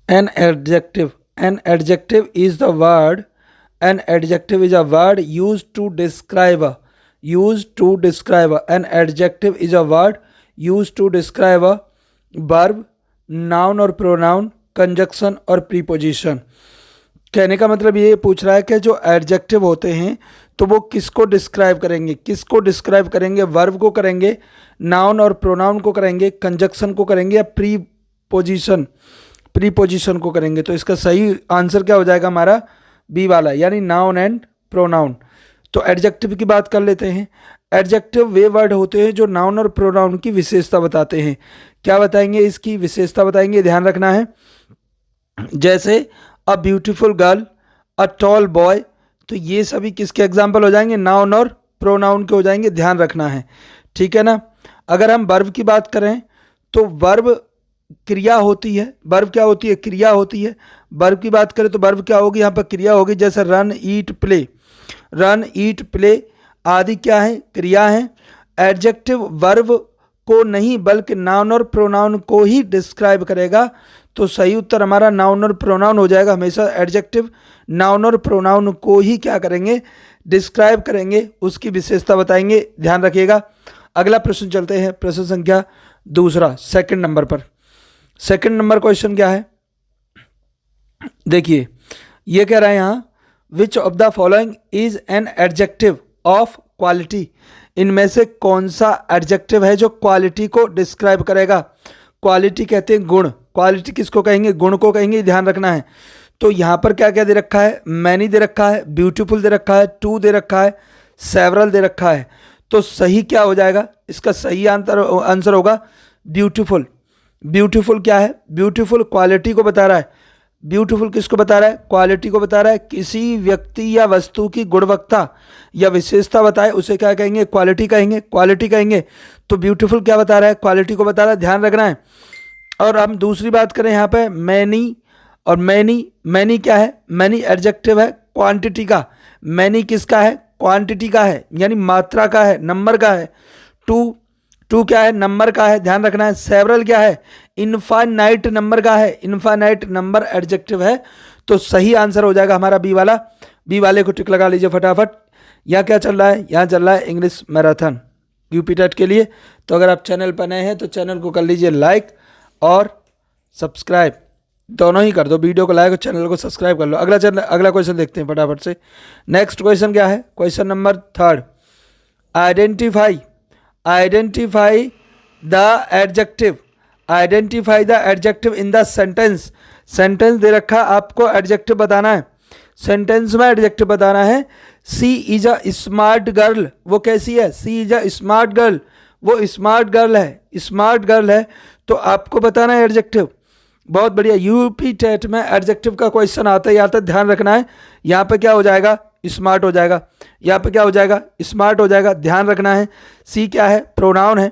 An adjective. An adjective is the word. An adjective is a word used to describe. Used to describe. An adjective is a word used to describe a verb, noun और pronoun, conjunction और preposition. कहने का मतलब ये पूछ रहा है कि जो एडजेक्टिव होते हैं तो वो किसको डिस्क्राइब करेंगे, किसको डिस्क्राइब करेंगे, वर्ब को करेंगे, नाउन और प्रोनाउन को करेंगे, कंजक्शन को करेंगे या प्रीपोजिशन को करेंगे. तो इसका सही आंसर क्या हो जाएगा हमारा बी वाला, यानी नाउन एंड प्रोनाउन. तो एडजेक्टिव की बात कर लेते हैं. एडजेक्टिव वे वर्ड होते हैं जो नाउन और प्रोनाउन की विशेषता बताते हैं. क्या बताएंगे, इसकी विशेषता बताएंगे, ध्यान रखना है. जैसे a beautiful girl, a tall boy, तो ये सभी किसके एग्जाम्पल हो जाएंगे, नाउन और प्रोनाउन के हो जाएंगे, ध्यान रखना है. ठीक है ना. अगर हम वर्ब की बात करें तो वर्ब क्रिया होती है. वर्ब क्या होती है, क्रिया होती है. वर्ब की बात करें तो वर्ब क्या होगी, यहाँ पर क्रिया होगी. जैसे रन, ईट, प्ले. रन, ईट, प्ले आदि क्या है, क्रिया है. एडजेक्टिव वर्ब को नहीं बल्कि नाउन और प्रोनाउन को ही डिस्क्राइब करेगा. तो सही उत्तर हमारा नाउन और प्रोनाउन हो जाएगा. हमेशा एडजेक्टिव नाउन और प्रोनाउन को ही क्या करेंगे, डिस्क्राइब करेंगे, उसकी विशेषता बताएंगे, ध्यान रखिएगा. अगला प्रश्न चलते हैं, प्रश्न संख्या दूसरा, सेकंड नंबर पर. सेकंड नंबर क्वेश्चन क्या है, देखिए ये कह रहा है यहाँ, विच of the following is an adjective of quality. इनमें से कौन सा एडजेक्टिव है जो क्वालिटी को डिस्क्राइब करेगा. क्वालिटी कहते हैं गुण. क्वालिटी किसको कहेंगे, गुण को कहेंगे, ध्यान रखना है. तो यहाँ पर क्या क्या दे रखा है, मैनी दे रखा है, ब्यूटीफुल दे रखा है, टू दे रखा है, सेवरल दे रखा है. तो सही क्या हो जाएगा, इसका सही आंसर होगा ब्यूटीफुल. ब्यूटीफुल क्या है, ब्यूटीफुल क्वालिटी को बता रहा है. ब्यूटीफुल किसको बता रहा है, क्वालिटी को बता रहा है. किसी व्यक्ति या वस्तु की गुणवत्ता या विशेषता बताए उसे क्या कहेंगे, क्वालिटी कहेंगे, क्वालिटी कहेंगे. तो ब्यूटीफुल क्या बता रहा है, क्वालिटी को बता रहा है, ध्यान रखना है. और हम दूसरी बात करें यहाँ पे मैनी और मैनी. मैनी क्या है, मैनी एडजेक्टिव है क्वांटिटी का. मैनी किसका है, क्वांटिटी का है, यानी मात्रा का है, नंबर का है. टू, टू क्या है, नंबर का है, ध्यान रखना है. सेवरल क्या है, इनफाइनाइट नंबर का है. इनफाइनाइट नंबर एडजेक्टिव है. तो सही आंसर हो जाएगा हमारा बी वाला. बी वाले को टिक लगा लीजिए फटाफट. यहाँ क्या चल रहा है, यहाँ चल रहा है इंग्लिश मैराथन यूपी टेट के लिए. तो अगर आप चैनल पर नए हैं तो चैनल को कर लीजिए लाइक और सब्सक्राइब, दोनों ही कर दो. वीडियो को लाइक और चैनल को सब्सक्राइब कर लो. अगला क्वेश्चन देखते हैं फटाफट से. नेक्स्ट क्वेश्चन क्या है, question number third. Identify, identify the adjective. Identify the adjective in the sentence. Sentence दे रखा, आपको एडजेक्टिव बताना है. सेंटेंस में एडजेक्टिव बताना है. She is a smart girl, वो कैसी है, she is a smart girl, वो स्मार्ट गर्ल है, स्मार्ट गर्ल है. तो आपको बताना है एडजेक्टिव. बहुत बढ़िया. यूपी टेट में एडजेक्टिव का क्वेश्चन आता है, आता है, ध्यान रखना है. यहाँ पे क्या हो जाएगा, स्मार्ट हो जाएगा. यहाँ पे क्या हो जाएगा, स्मार्ट हो जाएगा, ध्यान रखना है. सी क्या है, प्रोनाउन है.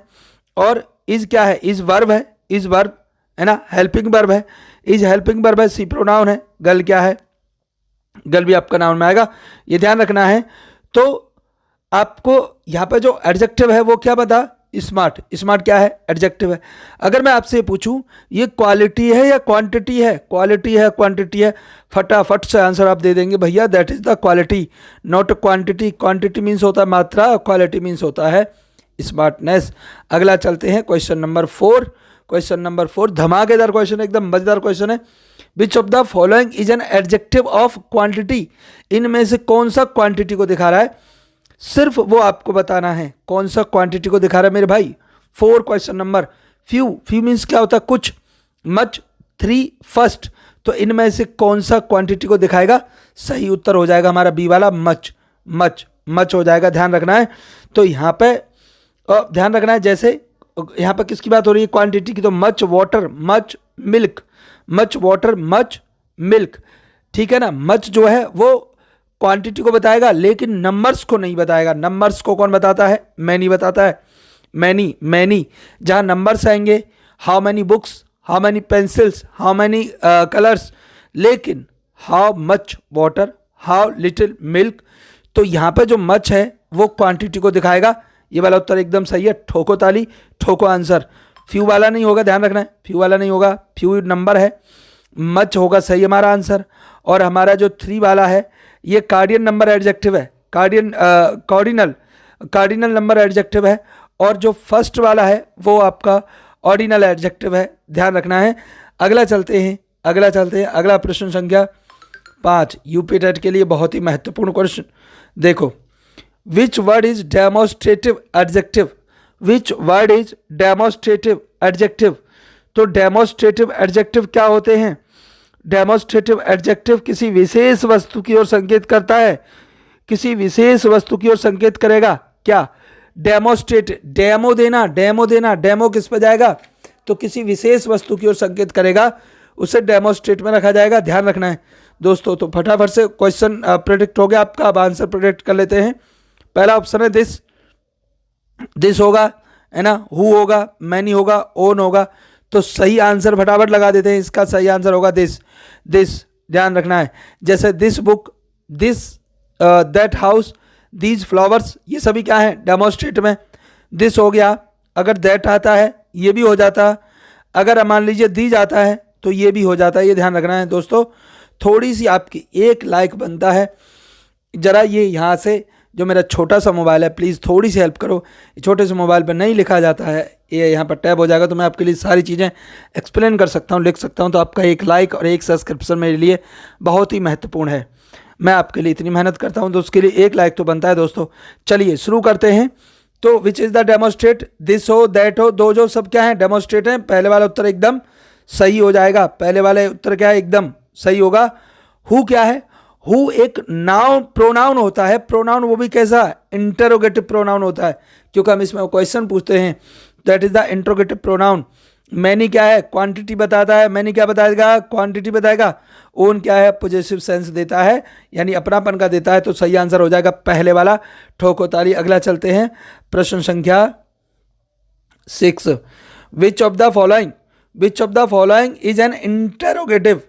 और इज क्या है, इज वर्ब है, इज वर्ब है ना, हेल्पिंग वर्ब है, इज हेल्पिंग वर्ब है. सी प्रोनाउन है. गर्ल क्या है, गर्ल भी आपका नाउन में आएगा, ये ध्यान रखना है. तो आपको यहाँ पे जो एडजेक्टिव है वो क्या बता, स्मार्ट. स्मार्ट क्या है, एडजेक्टिव है. अगर मैं आपसे पूछूं ये क्वालिटी है या क्वांटिटी है, क्वालिटी है, क्वांटिटी है, फटाफट से आंसर आप दे देंगे भैया, that is the quality, not quantity. Quantity means होता है मात्रा, क्वालिटी मीन्स होता है स्मार्टनेस. अगला चलते हैं क्वेश्चन नंबर 4. क्वेश्चन नंबर 4 धमाकेदार क्वेश्चन, एकदम मजेदार क्वेश्चन है. विच of the following is an adjective of quantity. इनमें से कौन सा क्वांटिटी को दिखा रहा है, सिर्फ वो आपको बताना है. कौन सा क्वांटिटी को दिखा रहा है मेरे भाई. 4 question number. Few, few means क्या होता है, कुछ. Much, 3, first. तो इनमें से कौन सा क्वांटिटी को दिखाएगा, सही उत्तर हो जाएगा हमारा बी वाला, मच. मच, मच हो जाएगा, ध्यान रखना है. तो यहाँ पे ध्यान रखना है, जैसे यहाँ पर किसकी बात हो रही है, क्वांटिटी की. तो much water, much milk, much water, much milk. ठीक है ना. मच जो है वो क्वांटिटी को बताएगा लेकिन नंबर्स को नहीं बताएगा. नंबर्स को कौन बताता है, मैनी बताता है. मैनी, मैनी जहाँ नंबर्स आएंगे, how many books, how many pencils, how many colours. लेकिन how much water, how little milk. तो यहाँ पे जो मच है वो क्वांटिटी को दिखाएगा. ये वाला उत्तर एकदम सही है. ठोको ताली, ठोको आंसर. फ्यू वाला नहीं होगा, ध्यान रखना है, फ्यू वाला नहीं होगा. फ्यू नंबर है, मच होगा सही हमारा आंसर। और हमारा जो 3 वाला है ये कार्डियल नंबर एडजेक्टिव है, कार्डिनल नंबर एडजेक्टिव है। और जो फर्स्ट वाला है वो आपका ऑर्डिनल एडजेक्टिव है, ध्यान रखना है। अगला चलते हैं अगला प्रश्न संख्या 5 यूपी टेट के लिए बहुत ही महत्वपूर्ण क्वेश्चन। देखो, which word is demonstrative adjective, which word is demonstrative adjective. तो डेमोस्ट्रेटिव एडजेक्टिव क्या होते हैं? डेमोस्ट्रेटिव एडजेक्टिव किसी विशेष वस्तु की ओर संकेत करता है, किसी विशेष वस्तु की ओर संकेत करेगा। क्या? डेमोस्ट्रेट, डेमो देना, डेमो किस पे जाएगा? तो किसी विशेष वस्तु की ओर संकेत करेगा, उसे डेमोस्ट्रेट में रखा जाएगा, ध्यान रखना है दोस्तों। तो फटाफट से क्वेश्चन प्रेडिक्ट हो गया आपका, अब आंसर प्रेडिक्ट कर लेते हैं। पहला ऑप्शन है दिस होगा, है ना, हु होगा, मैनी होगा, ओन होगा। तो सही आंसर फटाफट लगा देते हैं, इसका सही आंसर होगा दिस, ध्यान रखना है। जैसे this book, this that house, these flowers, ये सभी क्या है? डेमोस्ट्रेट में। दिस हो गया, अगर दैट आता है ये भी हो जाता, अगर मान लीजिए दीज आता है तो ये भी हो जाता है, ये ध्यान रखना है दोस्तों। थोड़ी सी आपकी एक लाइक बनता है, जरा ये यहाँ से जो मेरा छोटा सा मोबाइल है प्लीज़ थोड़ी सी हेल्प करो, छोटे से मोबाइल पर नहीं लिखा जाता है, ये यहाँ पर टैब हो जाएगा तो मैं आपके लिए सारी चीज़ें एक्सप्लेन कर सकता हूँ, लिख सकता हूँ। तो आपका एक लाइक और एक सब्सक्रिप्शन मेरे लिए बहुत ही महत्वपूर्ण है, मैं आपके लिए इतनी मेहनत करता हूँ तो उसके लिए एक लाइक तो बनता है दोस्तों। चलिए शुरू करते हैं। तो which is the demonstrate, this हो, दैट हो, दो जो सब क्या है? डेमोस्ट्रेट हैं। पहले वाला उत्तर एकदम सही हो जाएगा, पहले वाले उत्तर क्या है? एकदम सही होगा। हु क्या है? हु एक नाउन प्रोनाउन होता है, प्रोनाउन वो भी कैसा? इंटरोगेटिव प्रोनाउन होता है, क्योंकि हम इसमें क्वेश्चन पूछते हैं, that is the interrogative pronoun. Many क्या है? क्वांटिटी बताता है, मैनी क्या बताएगा? क्वांटिटी बताएगा। ओन क्या है? पॉजिटिव सेंस देता है, यानी अपनापन का देता है। तो सही आंसर हो जाएगा पहले वाला, ठोको ताली। अगला चलते हैं प्रश्न संख्या 6, विच of the following is an interrogative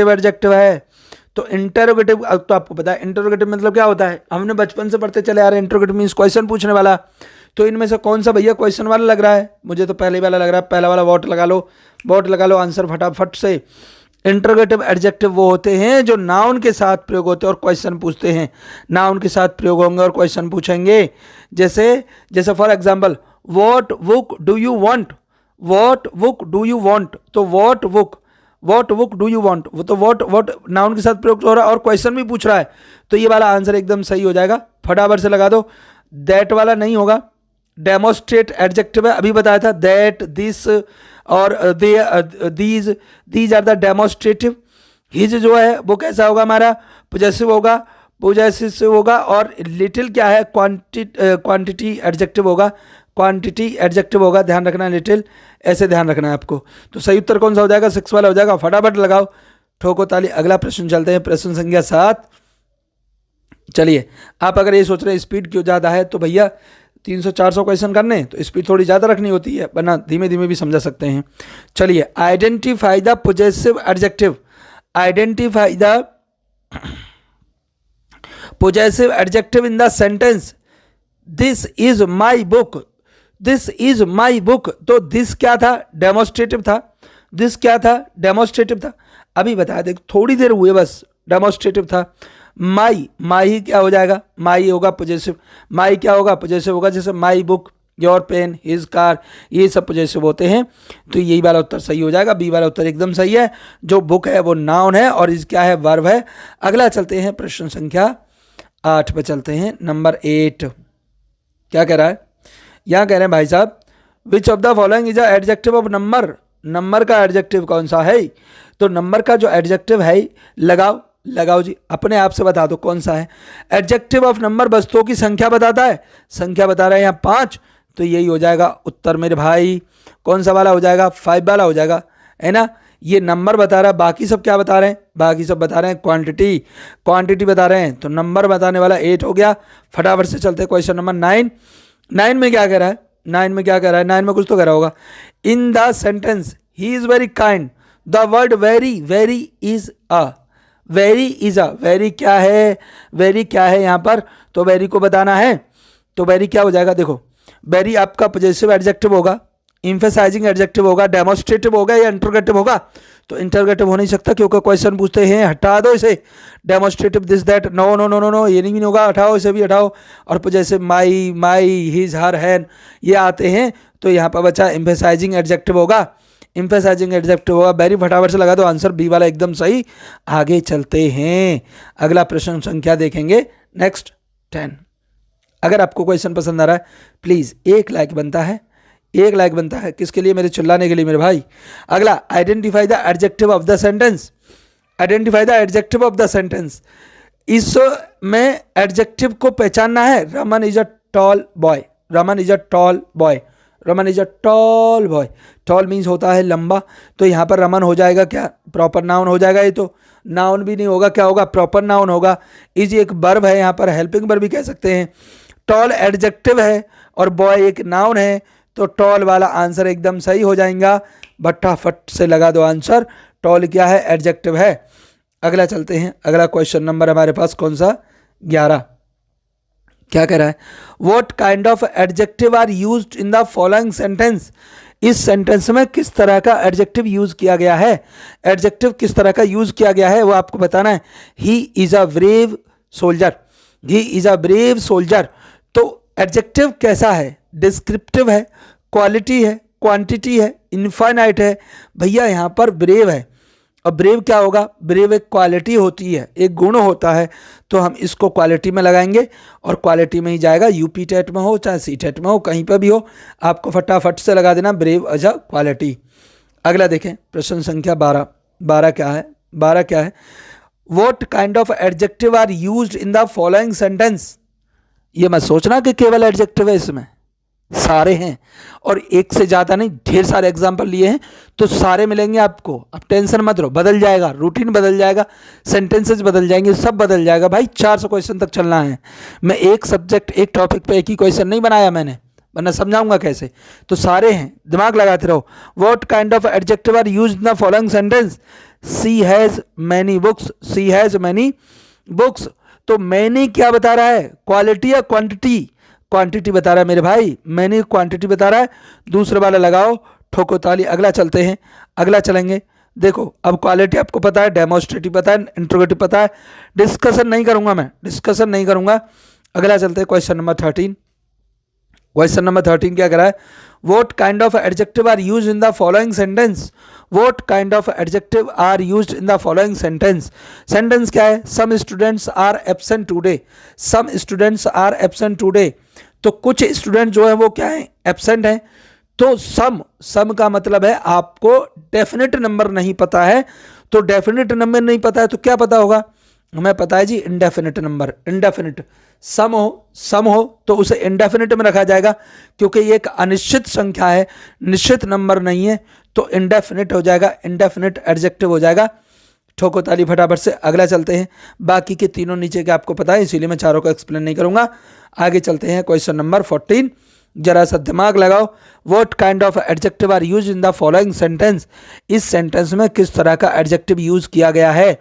adjective है। तो इंटरोगेटिव, अब तो आपको पता है इंटरोगेटिव मतलब क्या होता है, हमने बचपन से पढ़ते चले आ रहे हैं। इंटरोगेटिव मींस क्वेश्चन पूछने वाला। तो इनमें से कौन सा भैया क्वेश्चन वाला लग रहा है? मुझे तो पहले वाला लग रहा है, पहला वाला। वोट लगा लो आंसर फटाफट से। इंटरोगेटिव एडजेक्टिव वो होते हैं जो नाउन के साथ प्रयोग होते हैं और क्वेश्चन पूछते हैं, नाउन के साथ प्रयोग होंगे और क्वेश्चन पूछेंगे। जैसे for example, what book do you want, तो what book do you want, वो तो वॉट नाउन के साथ प्रयोग हो रहा है और क्वेश्चन भी पूछ रहा है। तो ये वाला आंसर एकदम सही हो जाएगा, फटाफट से लगा दो। दैट वाला नहीं होगा, डेमोस्ट्रेट एडजेक्टिव है, अभी बताया था। दैट, दिस और these are the demonstrative. His जो है वो कैसा होगा? हमारा पोजेसिव होगा। और लिटिल क्या है? क्वांटिटी एडजेक्टिव होगा, ध्यान रखना है। लिटिल ऐसे ध्यान रखना है आपको। तो सही उत्तर कौन सा हो जाएगा? 6 वाला हो जाएगा, फटाफट लगाओ, ठोको ताली। अगला प्रश्न चलते हैं, प्रश्न संख्या 7। चलिए, आप अगर ये सोच रहे हैं स्पीड क्यों ज़्यादा है, तो भैया 300-400 क्वेश्चन करने तो स्पीड थोड़ी ज़्यादा रखनी होती है, वरना धीमे धीमे भी समझा सकते हैं। चलिए, identify the possessive adjective, identify the possessive adjective in the sentence this is my book, this is my book. तो दिस क्या था? डेमोस्ट्रेटिव था। दिस क्या था? डेमोस्ट्रेटिव था। अभी बता दे, थोड़ी देर हुए बस, डेमोस्ट्रेटिव था। माई क्या हो जाएगा? माई होगा पॉजिटिव। माई क्या होगा? पॉजिटिव होगा। जैसे my book, your pen, his car, ये सब पॉजिटिव होते हैं। तो यही वाला उत्तर सही हो जाएगा, बी वाला उत्तर एकदम सही है। जो बुक है वो नाउन है और इस क्या है? वर्ब है। अगला चलते हैं प्रश्न संख्या 8 पे चलते हैं, नंबर 8। क्या कह रहा है? यहाँ कह रहे हैं भाई साहब, विच of the following is a adjective of number. Number का एडजेक्टिव कौन सा है? तो नंबर का जो एडजेक्टिव है, लगाओ जी, अपने आप से बता दो कौन सा है। एडजेक्टिव ऑफ नंबर वस्तुओं की संख्या बताता है, संख्या बता रहा है यहाँ 5। तो यही हो जाएगा उत्तर मेरे भाई। कौन सा वाला हो जाएगा? 5 वाला हो जाएगा, है ना। ये नंबर बता रहा है, बाकी सब क्या बता रहे हैं? बाकी सब बता रहे हैं क्वांटिटी बता रहे हैं। तो नंबर बताने वाला 8 हो गया। फटाफट से चलते हैं क्वेश्चन नंबर 9। 9 में क्या कह रहा है? 9 में कुछ तो कह रहा होगा। इन the sentence he is very kind, the word very is a. Very क्या है? वेरी क्या है यहाँ पर? तो वेरी को बताना है। तो वेरी क्या हो जाएगा? देखो, वेरी आपका पॉजिटिव एडजेक्टिव होगा, इम्फेसाइजिंग एडजेक्टिव होगा, डेमोस्ट्रेटिव होगा या इंटरोगेटिव होगा? तो इंटरोगेटिव हो नहीं सकता क्योंकि क्वेश्चन पूछते हैं हटा दो इसे, demonstrative this that, no no no no no, ये नहीं होगा, हटाओ इसे भी हटाओ। और जैसे माई माई हिज हर हैन ये आते हैं तो यहाँ पर बच्चा इम्फेसाइजिंग एडजेक्टिव होगा, इम्फेसाइजिंग एडजेक्टिव होगा। वेरी फटाफट से लगा दो आंसर, बी वाला एकदम सही। आगे चलते हैं, अगला प्रश्न संख्या देखेंगे नेक्स्ट 10। अगर आपको क्वेश्चन पसंद आ रहा है प्लीज़ एक लाइक बनता है, एक लाइक बनता है किसके लिए? मेरे चिल्लाने के लिए मेरे भाई। अगला, identify the adjective of the sentence, identify the adjective of the sentence. इसमें एडजेक्टिव को पहचानना है। Raman is a tall boy, Raman is a tall boy, Raman is a tall boy. Toll means होता है लंबा, तो यहाँ पर रमन हो जाएगा क्या? प्रॉपर नाउन हो जाएगा। ये तो नाउन भी नहीं होगा, क्या होगा? प्रॉपर नाउन होगा। इज एक वर्ब है, यहाँ पर हेल्पिंग वर्ब भी कह सकते हैं। टॉल एडजेक्टिव है और बॉय एक नाउन है, तो टॉल वाला आंसर एकदम सही हो जाएगा। फटाफट से लगा दो आंसर, टॉल क्या है? एडजेक्टिव है। अगला चलते हैं, अगला क्वेश्चन नंबर हमारे पास कौन सा? 11। क्या कह रहा है? What kind of adjective are used in the following sentence. इस सेंटेंस में किस तरह का एडजेक्टिव यूज किया गया है? एडजेक्टिव किस तरह का यूज किया गया है वो आपको बताना है। He is a brave soldier, he is a brave soldier. तो एडजेक्टिव कैसा है? डिस्क्रिप्टिव है, क्वालिटी है, क्वांटिटी है, इनफाइनाइट है। भैया यहाँ पर ब्रेव है, और ब्रेव क्या होगा? ब्रेव एक क्वालिटी होती है, एक गुण होता है, तो हम इसको क्वालिटी में लगाएंगे और क्वालिटी में ही जाएगा। यूपी टेट में हो चाहे सी टेट में हो, कहीं पर भी हो, आपको फटाफट से लगा देना ब्रेव एज अ क्वालिटी। अगला देखें प्रश्न संख्या 12। 12 क्या है? 12 क्या है? What kind of adjective are used in the following sentence. ये मत सोचना कि केवल एडजेक्टिव है, इसमें सारे हैं और एक से ज़्यादा नहीं, ढेर सारे एग्जाम्पल लिए हैं तो सारे मिलेंगे आपको। अब टेंशन मत लो, बदल जाएगा, रूटीन बदल जाएगा, सेंटेंसेस बदल जाएंगे, सब बदल जाएगा भाई। 400 क्वेश्चन तक चलना है। मैं एक सब्जेक्ट एक टॉपिक पे एक ही क्वेश्चन नहीं बनाया मैंने, वरना समझाऊंगा कैसे। तो सारे हैं, दिमाग लगाते रहो। What kind of adjective are used in the following sentence. She has many books, she has many books. तो मैनी क्या बता रहा है? क्वालिटी या क्वांटिटी? क्वांटिटी बता रहा है मेरे भाई, मैंने क्वांटिटी बता रहा है। दूसरे वाला लगाओ, ठोको ताली। अगला चलते हैं, अगला चलेंगे। देखो अब क्वालिटी आपको पता है, डेमोस्ट्रेटिव पता है, इंट्रोगेटिव पता है। डिस्कशन नहीं करूंगा मैं, डिस्कशन नहीं करूंगा। अगला चलते हैं क्वेश्चन नंबर 13। क्वेश्चन नंबर 13 क्या करा है? What kind of adjective are use in the following sentence. What kind of adjective are use in the following sentence. Sentence क्या है? Some students are absent today, some students are absent today. तो कुछ student जो है वो क्या है? Absent हैं। तो सम का मतलब है आपको डेफिनेट नंबर नहीं पता है। तो डेफिनेट नंबर नहीं पता है तो क्या पता होगा? हमें पता है जी इंडेफिनिट नंबर। इंडेफिनिट सम हो तो उसे इंडेफिनिट में रखा जाएगा, क्योंकि ये एक अनिश्चित संख्या है, निश्चित नंबर नहीं है, तो इंडेफिनिट हो जाएगा, इंडेफिनिट एडजेक्टिव हो जाएगा। ठोको ताली फटाफट से। अगला चलते हैं, बाकी के तीनों नीचे के आपको पता है इसीलिए मैं चारों को एक्सप्लेन नहीं करूंगा। आगे चलते हैं क्वेश्चन नंबर 14। जरा सा दिमाग लगाओ। What kind of adjective are use in the following sentence. इस सेंटेंस में किस तरह का एडजेक्टिव यूज किया गया है?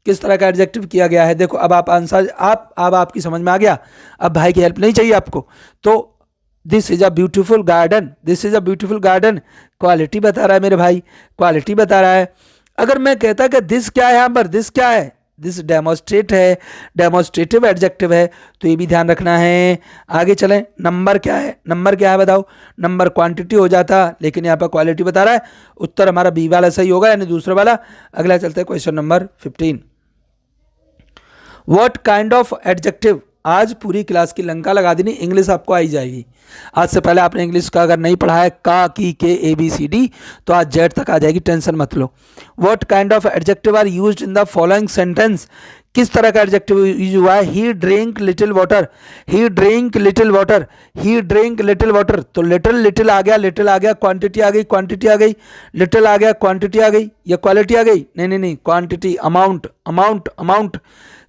किस तरह का एडजेक्टिव किया गया है? देखो अब आप आंसर अब आपकी समझ में आ गया। अब भाई की हेल्प नहीं चाहिए आपको। तो this is a beautiful garden, this is a beautiful garden quality बता रहा है मेरे भाई, क्वालिटी बता रहा है। अगर मैं कहता कि दिस क्या है, यहाँ पर दिस क्या है? दिस डेमोस्ट्रेट है, डेमोस्ट्रेटिव एडजेक्टिव है, तो ये भी ध्यान रखना है। आगे चलें, नंबर क्या है? नंबर क्या है बताओ? नंबर क्वांटिटी हो जाता, लेकिन यहाँ पर क्वालिटी बता रहा है। उत्तर हमारा बी वाला सही होगा, यानी दूसरा वाला। अगला चलते हैं question number 15। What kind of adjective. आज पूरी क्लास की लंका लगा देनी, इंग्लिश आपको आई जाएगी। आज से पहले आपने इंग्लिश का अगर नहीं पढ़ा है, का की के ABCD, तो आज जेड तक आ जाएगी, टेंशन मत लो। What kind of adjective are used in the following sentence. किस तरह का एडजेक्टिव यूज हुआ है? He drink little water, he drink little water, he drink little water. तो लिटिल आ गया, लिटिल आ गया, क्वांटिटी आ गई, क्वांटिटी आ गई, लिटिल आ गया, क्वांटिटी आ गई, या क्वालिटी आ गई? नहीं, क्वांटिटी, अमाउंट, अमाउंट, अमाउंट।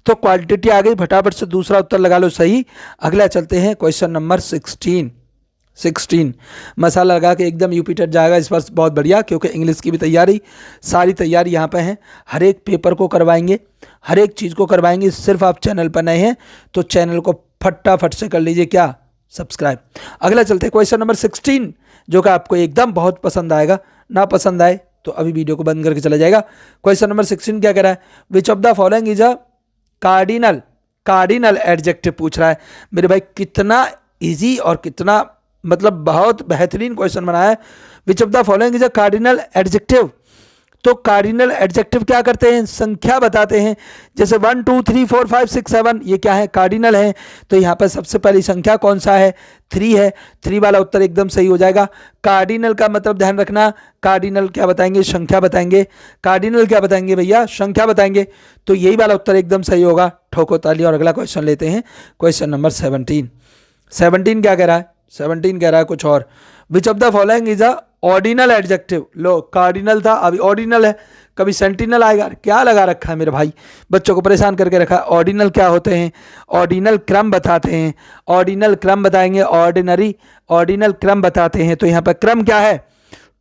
तो क्वांटिटी आ गई। फटाफट से दूसरा उत्तर लगा लो सही। अगला चलते हैं क्वेश्चन नंबर 16। मसाला लगा के एकदम यूपी टेट जाएगा इस बार, बहुत बढ़िया, क्योंकि इंग्लिश की भी तैयारी, सारी तैयारी यहाँ पे है। हर एक पेपर को करवाएंगे, हर एक चीज़ को करवाएंगे। सिर्फ आप चैनल पर नए हैं तो चैनल को फटाफट से कर लीजिए क्या? सब्सक्राइब। अगला चलते हैं क्वेश्चन नंबर 16। जो कि आपको एकदम बहुत पसंद आएगा। ना पसंद आए तो अभी वीडियो को बंद करके चला जाएगा। क्वेश्चन नंबर 16 क्या कह रहा है, विच of the following is a cardinal adjective पूछ रहा है। मेरे भाई कितना इजी और कितना मतलब बहुत बेहतरीन क्वेश्चन बनाया है। विच of the following is a cardinal adjective. तो कार्डिनल एडजेक्टिव क्या करते हैं, संख्या बताते हैं। जैसे 1 2 3 4 5 6 7 ये क्या है, कार्डिनल है। तो यहाँ पर सबसे पहली संख्या कौन सा है, 3 है। 3 वाला उत्तर एकदम सही हो जाएगा। कार्डिनल का मतलब ध्यान रखना, कार्डिनल क्या बताएंगे, संख्या बताएंगे। कार्डिनल क्या बताएंगे भैया, संख्या बताएंगे। तो यही वाला उत्तर एकदम सही होगा। ठोको ताली। और अगला क्वेश्चन लेते हैं, क्वेश्चन नंबर 17 क्या कह रहा है, 17 कह रहा है कुछ और। विच of the following is a ordinal adjective. Low cardinal था, अभी ऑर्डिनल है, कभी सेंटिनल आएगा। क्या लगा रखा है मेरे भाई, बच्चों को परेशान करके रखा है। ऑर्डिनल क्या होते हैं, ऑर्डिनल क्रम बताते हैं। ऑर्डिनल क्रम बताएंगे, ऑर्डिनल क्रम बताते हैं। तो यहाँ पर क्रम क्या है,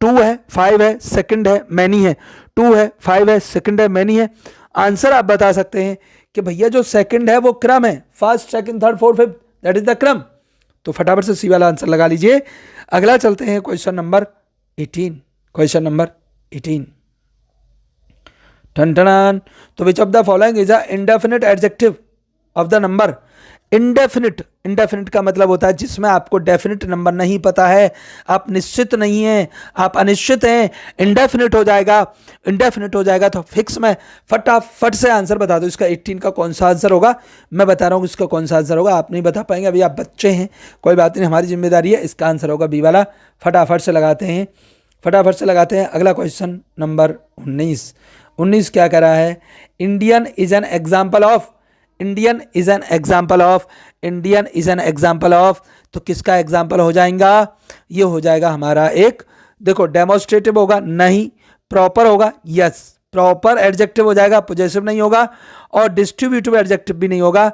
2 है, 5 है, सेकंड है, मैनी है। 2 है, 5 है, सेकंड है, मैनी है। आंसर आप बता सकते हैं कि भैया जो सेकंड है वो क्रम है, first second third fourth fifth, that is the क्रम। तो फटाफट से सी वाला आंसर लगा लीजिए। अगला चलते हैं क्वेश्चन नंबर 18। क्वेश्चन नंबर 18 टन। तो which of the following is a indefinite adjective of the number. Indefinite का मतलब होता है जिसमें आपको डेफिनिट नंबर नहीं पता है, आप निश्चित नहीं हैं, आप अनिश्चित हैं। इंडेफिनिट हो जाएगा तो फिक्स में फटाफट से आंसर बता दो। इसका 18 का कौन सा आंसर होगा, मैं बता रहा हूँ इसका कौन सा आंसर होगा। आप नहीं बता पाएंगे, अभी आप बच्चे हैं, कोई बात नहीं, हमारी जिम्मेदारी है। इसका आंसर होगा बी वाला। फटाफट से लगाते हैं। अगला क्वेश्चन नंबर 19 क्या कह रहा है, Indian is an example of. तो किसका एग्जाम्पल हो जाएगा, ये हो जाएगा हमारा एक, देखो डेमोस्ट्रेटिव होगा नहीं, प्रॉपर होगा, यस प्रॉपर एडजेक्टिव हो जाएगा, पोजेसिव नहीं होगा, और डिस्ट्रीब्यूटिव एडजेक्टिव भी नहीं होगा।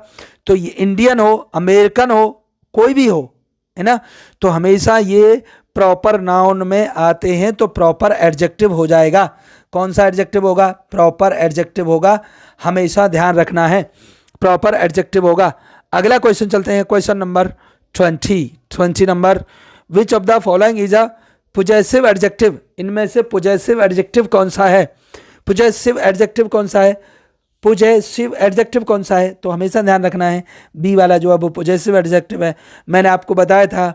तो ये इंडियन हो, अमेरिकन हो, कोई भी हो, है ना, तो हमेशा ये प्रॉपर नाउन में आते हैं, तो प्रॉपर एडजेक्टिव हो जाएगा। कौन सा एडजेक्टिव होगा, प्रॉपर एडजेक्टिव होगा, हमेशा ध्यान रखना है, प्रॉपर एडजेक्टिव होगा। अगला क्वेश्चन चलते हैं, question number 20 number, which of the following is a possessive adjective. इनमें से पोजेसिव एडजेक्टिव कौन सा है, पोजेसिव एडजेक्टिव कौन सा है। तो हमेशा ध्यान रखना है, बी वाला जो है वो पोजेसिव एडजेक्टिव है। मैंने आपको बताया था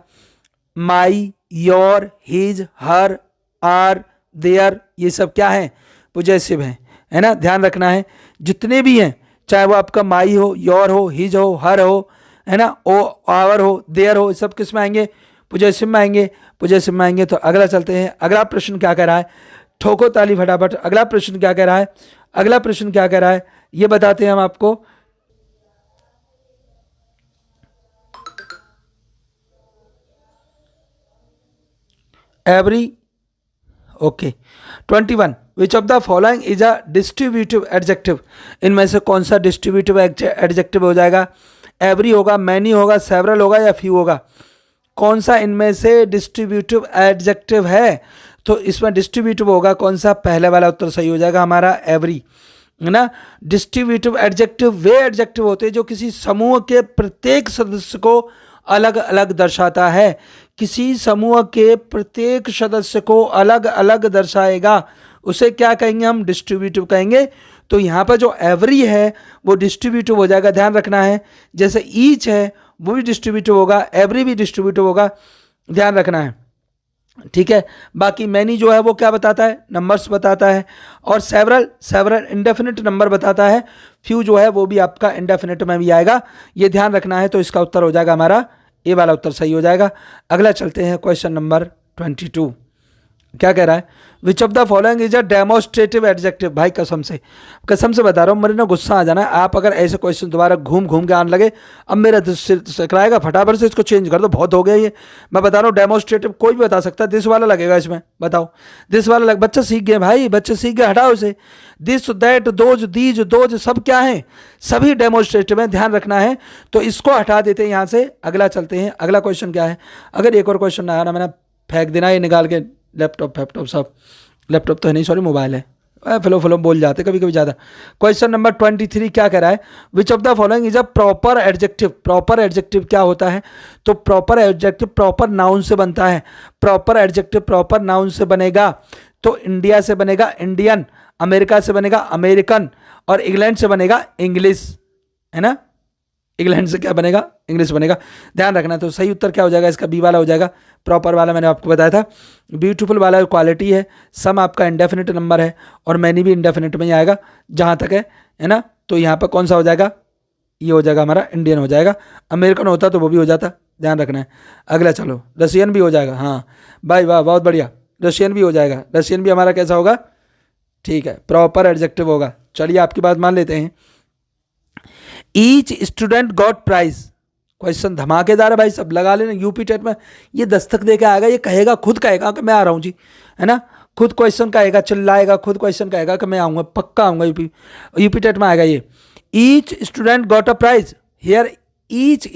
my, your, his, her, our, their, ये सब क्या है, पोजेसिव है ना। ध्यान रखना है, जितने भी हैं, चाहे वो आपका माई हो, योर हो, हिज हो, हर हो, है ना, ओ, आवर हो, देयर हो, सब किस में आएंगे, पोजेसिव में आएंगे। तो अगला चलते हैं, अगला प्रश्न क्या कह रहा है, ठोको ताली फटाफट। अगला प्रश्न क्या कह रहा है, ये बताते हैं हम आपको। Every, okay. 21, which of the following is a distributive adjective. इनमें से कौन सा डिस्ट्रीब्यूटिव एडजेक्टिव हो जाएगा, एवरी होगा, मैनी होगा, सेवरल होगा, या फ्यू होगा। कौन सा इनमें से डिस्ट्रीब्यूटिव एडजेक्टिव है, तो इसमें डिस्ट्रीब्यूटिव होगा कौन सा, पहले वाला उत्तर सही हो जाएगा हमारा, एवरी, है ना। डिस्ट्रीब्यूटिव एडजेक्टिव वे एडजेक्टिव होते हैं जो किसी समूह के प्रत्येक सदस्य को अलग अलग दर्शाता है, किसी समूह के प्रत्येक सदस्य को अलग अलग दर्शाएगा, उसे क्या कहेंगे हम, डिस्ट्रीब्यूटिव कहेंगे। तो यहाँ पर जो एवरी है वो डिस्ट्रीब्यूटिव हो जाएगा, ध्यान रखना है। जैसे ईच है वो भी डिस्ट्रीब्यूटिव होगा, एवरी भी डिस्ट्रीब्यूटिव होगा, ध्यान रखना है, ठीक है। बाकी मैनी जो है वो क्या बताता है, नंबर्स बताता है, और सेवरल इंडेफिनिट नंबर बताता है। फ्यू जो है वो भी आपका इंडेफिनिट में भी आएगा, ये ध्यान रखना है। तो इसका उत्तर हो जाएगा हमारा, ये वाला उत्तर सही हो जाएगा। अगला चलते हैं, क्वेश्चन नंबर 22 क्या कह रहा है, विच of the following is a demonstrative adjective. भाई कसम से बता रहा हूँ, मेरे ना गुस्सा आ जाना है। आप अगर ऐसे क्वेश्चन दोबारा घूम के आने लगे, अब मेरा सिर चकराएगा, फटाफट से इसको चेंज कर दो, बहुत हो गया ये। मैं बता रहा हूँ डेमोस्ट्रेटिव कोई भी बता सकता है, दिस वाला लगेगा इसमें, बताओ दिस वाला लग, बच्चे सीख गए भाई, बच्चे सीख गए, हटाओ इसे। This, that, those, these, those सब क्या है, सभी डेमोस्ट्रेटिव है, ध्यान रखना है। तो इसको हटा देते हैं यहाँ से। अगला चलते हैं, अगला क्वेश्चन क्या है। अगर एक और क्वेश्चन आया ना, मैंने फेंक देना ये निकाल के, लैपटॉप सब, लैपटॉप तो है नहीं, सॉरी मोबाइल है, फ्लो फ्लो बोल जाते कभी कभी ज़्यादा। क्वेश्चन नंबर 23 क्या कह रहा है, विच of the following is a proper adjective. Proper adjective क्या होता है, तो प्रॉपर एडजेक्टिव प्रॉपर नाउन से बनता है। प्रॉपर एडजेक्टिव प्रॉपर नाउन से बनेगा तो इंडिया से बनेगा इंडियन, अमेरिका से बनेगा अमेरिकन, और इंग्लैंड से बनेगा इंग्लिश, है ना। इंग्लैंड से क्या बनेगा, इंग्लिश बनेगा, ध्यान रखना। तो सही उत्तर क्या हो जाएगा इसका, बी वाला हो जाएगा। प्रॉपर वाला मैंने आपको बताया था। ब्यूटीफुल वाला क्वालिटी है, सम आपका इंडेफिनिट नंबर है, और मैनी भी इंडेफिनिट में ही आएगा जहाँ तक है ना। तो यहाँ पर कौन सा हो जाएगा, ये हो जाएगा हमारा इंडियन हो जाएगा। अमेरिकन होता तो वो भी हो जाता, ध्यान रखना है। अगला चलो, रशियन भी हो जाएगा, हाँ भाई वाह बहुत बढ़िया, रशियन भी हो जाएगा। रशियन भी हमारा कैसा होगा, ठीक है, प्रॉपर एडजेक्टिव होगा। चलिए आपकी बात मान लेते हैं। Each student got prize, question धमाकेदार है भाई, सब लगा लेना। यूपी टेट में ये दस्तक दे के आएगा, ये कहेगा, खुद कहेगा कि मैं आ रहा हूँ जी, है ना। खुद क्वेश्चन कहेगा, चिल्लाएगा, खुद क्वेश्चन कहेगा कि मैं आऊँगा, पक्का आऊँगा। यूपी टेट में आएगा ये। Each student got a prize, here each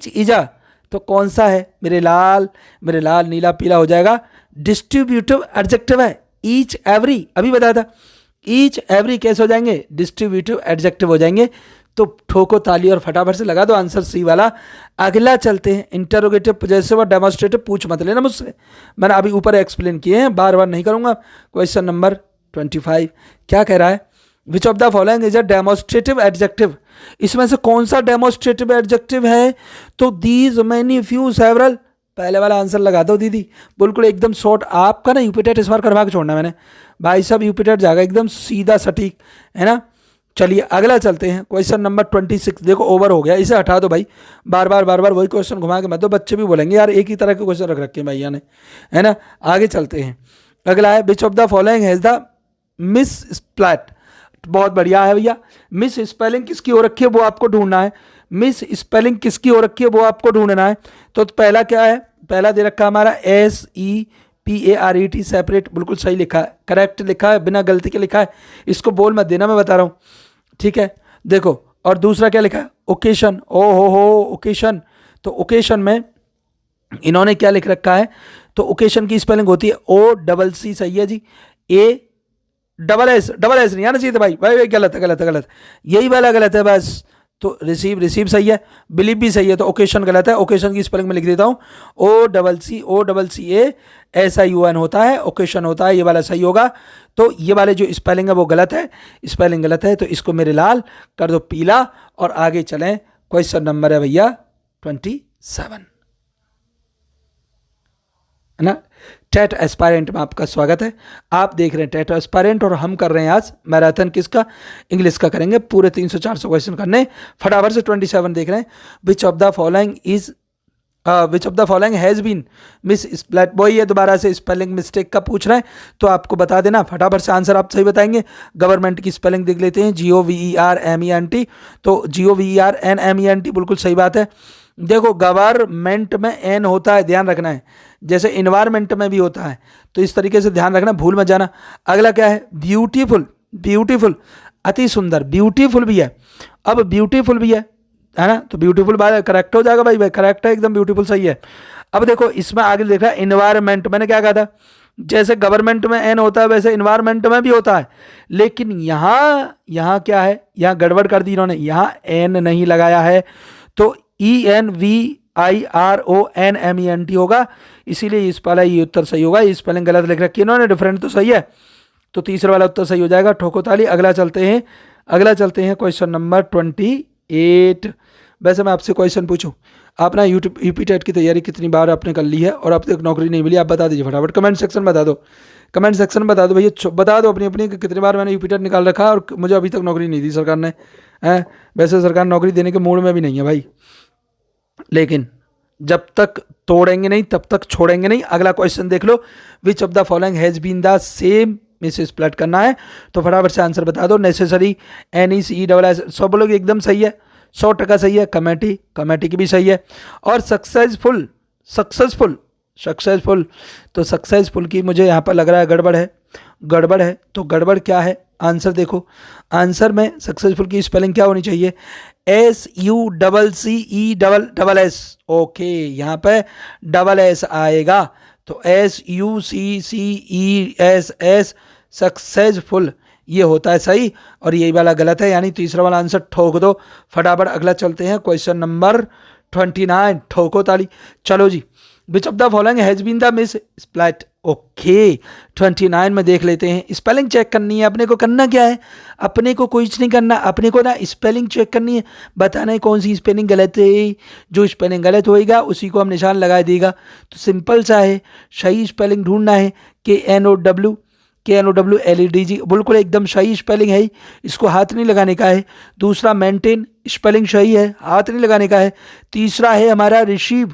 is a, तो कौन सा है मेरे लाल, मेरे लाल नीला पीला हो जाएगा, डिस्ट्रीब्यूटिव एडजेक्टिव है। ईच एवरी अभी बताया था, ईच एवरी कैसे हो जाएंगे, डिस्ट्रीब्यूटिव एडजेक्टिव हो जाएंगे। तो ठोको ताली और फटाफट से लगा दो आंसर सी वाला। अगला चलते हैं, इंटरोगेटिव पॉजेसिव और डेमोन्स्ट्रेटिव पूछ मत लेना मुझसे, मैंने अभी ऊपर एक्सप्लेन किए हैं, बार बार नहीं करूंगा। क्वेश्चन नंबर 25 क्या कह रहा है, विच of the following is a demonstrative adjective, इसमें से कौन सा डेमोन्स्ट्रेटिव एडजेक्टिव है, तो दीज मैनी फ्यू सेवरल, पहले वाला आंसर लगा दो दीदी, बिल्कुल एकदम शॉर्ट। आपका ना यूपी टेट इस बार करवा के छोड़ना मैंने, भाई साहब यूपी टेट जाएगा एकदम सीधा सटीक, है ना। चलिए अगला चलते हैं, क्वेश्चन नंबर 26। देखो ओवर हो गया, इसे हटा दो भाई, बार बार वही क्वेश्चन घुमा के मत दो, बच्चे भी बोलेंगे यार एक ही तरह के क्वेश्चन रख रखे हैं भैया ने, है ना। आगे चलते हैं, अगला है, विच of the following has the miss splat, बहुत बढ़िया है भैया। मिस स्पेलिंग किसकी हो रखी है वो आपको ढूंढना है, मिस स्पेलिंग किसकी हो रखी है वो आपको ढूंढना है। तो पहला क्या है, पहला दे रखा हमारा SEPARET, सेपरेट, बिल्कुल सही लिखा है, करेक्ट लिखा है, बिना गलती के लिखा है, इसको बोल मत देना, मैं बता रहा हूँ, ठीक है। देखो और दूसरा क्या लिखा है, ओकेशन, ओ हो ओकेशन, तो ओकेशन में इन्होंने क्या लिख रखा है, तो ओकेशन की स्पेलिंग होती है OCC, सही है जी, ASS नहीं आना चाहिए था भाई, भाई गलत है, गलत, यही वाला गलत है बस। तो रिसीव सही है, बिलीव भी सही है, तो ओकेशन गलत है। ओकेशन की स्पेलिंग में लिख देता हूँ OCCASION होता है, ओकेशन होता है, ये वाला सही होगा। तो ये वाले जो स्पेलिंग है वो गलत है, स्पेलिंग गलत है, तो इसको मेरे लाल कर दो पीला, और आगे चलें। क्वेश्चन नंबर है भैया 27, है ना। टेट एस्पायरेंट में आपका स्वागत है, आप देख रहे हैं टेट एस्पायरेंट, और हम कर रहे हैं आज मैराथन किसका, इंग्लिश का करेंगे, पूरे 300-400 क्वेश्चन करने, फटाफट से 27 देख रहे हैं। Which of the following has been misspelt, वही है, दोबारा से स्पेलिंग मिस्टेक का पूछ रहे हैं, तो आपको बता देना, फटाफट से आंसर आप सही बताएंगे। गवर्नमेंट की स्पेलिंग देख लेते हैं, GOVERNMENT, तो GOVERNMENT बिल्कुल सही बात है। देखो गवर्नमेंट में एन होता है, ध्यान रखना है, जैसे इन्वायरमेंट में भी होता है, तो इस तरीके से ध्यान रखना, भूल मत जाना। अगला क्या है, ब्यूटीफुल, अति सुंदर, ब्यूटीफुल भी है, अब ब्यूटीफुल भी है ना, तो ब्यूटीफुल बाय करेक्ट हो जाएगा भाई, करेक्ट है एकदम, ब्यूटीफुल सही है। अब देखो इसमें आगे लिखा है इन्वायरमेंट, मैंने क्या कहा था, जैसे गवर्नमेंट में एन होता है वैसे इन्वायरमेंट में भी होता है, लेकिन यहाँ क्या है, यहाँ गड़बड़ कर दी इन्होंने, यहाँ एन नहीं लगाया है, तो ENVIRONMENT होगा, इसीलिए इस वाला ये उत्तर सही होगा। ये स्पेलिंग गलत लिख रखी है इन्होंने, डिफरेंट तो सही है, तो तीसरा वाला उत्तर सही हो जाएगा, ठोको ताली। अगला चलते हैं क्वेश्चन नंबर 28। वैसे मैं आपसे क्वेश्चन पूछूं, आप ना यूपी टेट की तैयारी कितनी बार आपने कर ली है और अब तक नौकरी नहीं मिली, आप बता दीजिए फटाफट, कमेंट सेक्शन बता दो, भैया बता दो अपनी कि कितनी बार मैंने यूपी टेट निकाल रखा है और मुझे अभी तक नौकरी नहीं दी सरकार ने, है। वैसे सरकार नौकरी देने के मूड में भी नहीं है भाई, लेकिन जब तक तोड़ेंगे नहीं तब तक छोड़ेंगे नहीं। अगला क्वेश्चन देख लो, which of the following has been the same, misspelt करना है, तो फटाफट से आंसर बता दो। नेसेसरी, NECESS, सब लोग एकदम सही है, 100% सही है। कमेटी की भी सही है, और सक्सेसफुल, तो सक्सेसफुल की मुझे यहाँ पर लग रहा है गड़बड़ है, तो गड़बड़ क्या है, आंसर देखो, आंसर में सक्सेसफुल की स्पेलिंग क्या होनी चाहिए, SUCCESS, ओके, यहाँ पे डबल एस आएगा, तो SUCCESS सक्सेसफुल ये होता है सही, और यही वाला गलत है, यानी तीसरा वाला आंसर ठोक दो फटाफट। अगला चलते हैं क्वेश्चन नंबर 29, ठोको ताली। चलो जी, which of the following has been the misspelt. Okay 29 में देख लेते हैं। स्पेलिंग चेक करनी है अपने को। करना क्या है, अपने को कुछ नहीं करना, अपने को ना स्पेलिंग चेक करनी है, बताना है कौन सी स्पेलिंग गलत है। जो स्पेलिंग गलत होएगा उसी को हम निशान लगा देगा। तो सिंपल सा है, सही स्पेलिंग ढूंढना है। KNOWLEDG बिल्कुल एकदम सही स्पेलिंग है, इसको हाथ नहीं लगाने का है। दूसरा मेंटेन, स्पेलिंग सही है, हाथ नहीं लगाने का है। तीसरा है हमारा रिसीव,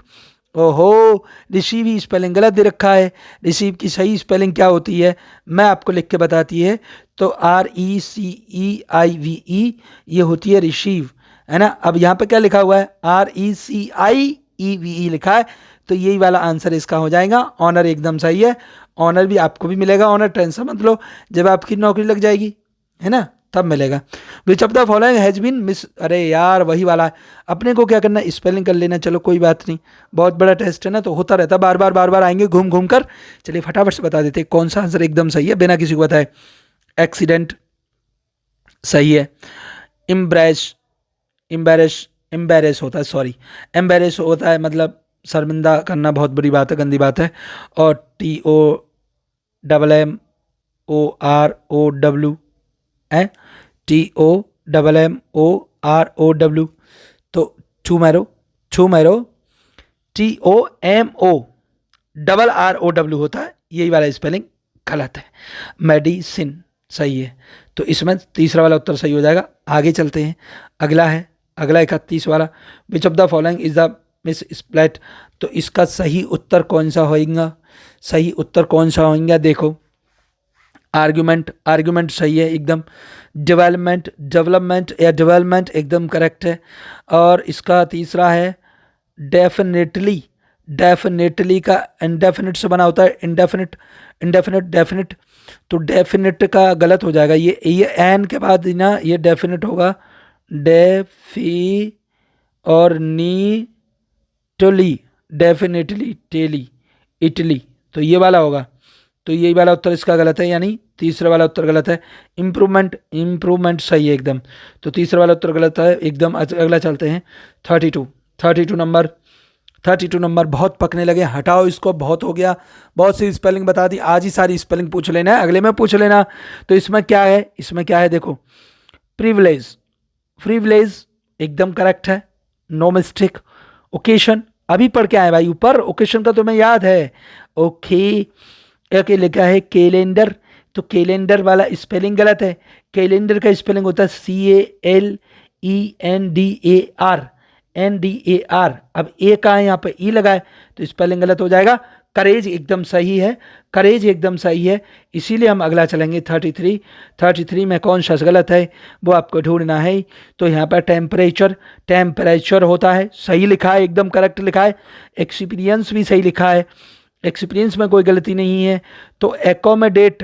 ओहो रिसीव ही स्पेलिंग गलत दे रखा है। रिसीव की सही स्पेलिंग क्या होती है मैं आपको लिख के बताती है, तो RECEIVE ये होती है रिसीव, है ना। अब यहाँ पे क्या लिखा हुआ है, RECIEVE लिखा है, तो यही वाला आंसर इसका हो जाएगा। ऑनर एकदम सही है, ऑनर भी आपको भी मिलेगा। ऑनर टेंशन मत लो, जब आपकी नौकरी लग जाएगी, है ना, तब मिलेगा। Which of the following has been miss, अरे यार वही वाला है। अपने को क्या करना है, स्पेलिंग कर लेना। चलो कोई बात नहीं, बहुत बड़ा टेस्ट है ना, तो होता रहता, बार बार आएंगे घूम घूम कर। चलिए फटाफट से बता देते कौन सा आंसर एकदम सही है बिना किसी को बताए। एक्सीडेंट सही है। एम्बेरेस होता है, सॉरी एम्बेरेस होता है, मतलब शर्मिंदा करना, बहुत बुरी बात है, गंदी बात है। और TOMMOROW है, TOMMOROW, तो टूमैरो TOMORROW होता है, यही वाला स्पेलिंग गलत है। मेडिसिन सही है, तो इसमें तीसरा वाला उत्तर सही हो जाएगा। आगे चलते हैं, अगला 31 वाला। विच of the following is the misspelt, तो इसका सही उत्तर कौन सा होगा, सही उत्तर कौन सा होगा, देखो। आर्ग्यूमेंट सही है एकदम। डेवलपमेंट एकदम करेक्ट है। और इसका तीसरा है डेफिनेटली का इंडेफिनिट से बना होता है, डेफिनिट, तो डेफिनिट का गलत हो जाएगा। ये एन के बाद ना ये डेफिनिट होगा, डेफी और नी टली, डेफिनेटली टेली इटली, तो ये वाला होगा। तो यही वाला उत्तर इसका गलत है, यानी तीसरा वाला उत्तर गलत है। इम्प्रूवमेंट सही है एकदम, तो तीसरा वाला उत्तर गलत है एकदम। अगला चलते हैं 32 नंबर। बहुत पकने लगे, हटाओ इसको, बहुत हो गया, बहुत सी स्पेलिंग बता दी। आज ही सारी स्पेलिंग पूछ लेना है, अगले में पूछ लेना। तो इसमें क्या है देखो, प्रिविलेज एकदम करेक्ट है, नो मिस्टेक। ओकेशन अभी पढ़ के आए भाई ऊपर, ओकेशन का तुम्हें याद है। ओके लिखा है कैलेंडर, तो कैलेंडर वाला स्पेलिंग गलत है। कैलेंडर का स्पेलिंग होता है CALENDAR। अब ए का है यहाँ पे ई लगाए, तो स्पेलिंग गलत हो जाएगा। करेज एकदम सही है, इसीलिए हम अगला चलेंगे 33 में कौन सा गलत है वो आपको ढूंढना है। तो यहाँ पर टेम्परेचर होता है, सही लिखा है, एकदम करेक्ट लिखा है। एक्सपीरियंस भी सही लिखा है, एक्सपीरियंस में कोई गलती नहीं है। तो एकोमोडेट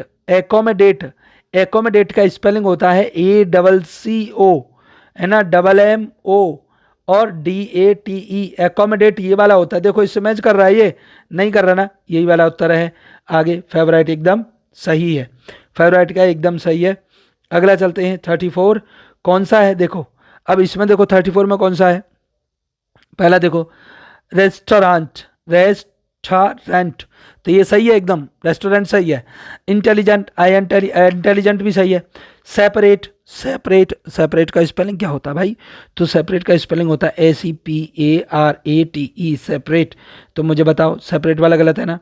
का स्पेलिंग होता है ACCO, है ना, MMO और DATE, एकोमोडेट ये वाला होता है। देखो इससे मैच कर रहा है, ये नहीं कर रहा ना, यही वाला उत्तर है। आगे फेवरेट एकदम सही है, फेवरेट का एकदम सही है। अगला चलते हैं 34, कौन सा है देखो। अब इसमें देखो 34 में कौन सा है, पहला देखो रेस्टोरेंट, तो ये सही है एकदम, रेस्टोरेंट सही है। इंटेलिजेंट भी सही है। सेपरेट का स्पेलिंग क्या होता है भाई, तो सेपरेट का स्पेलिंग होता है SEPARATE, सेपरेट। तो मुझे बताओ सेपरेट वाला गलत है ना,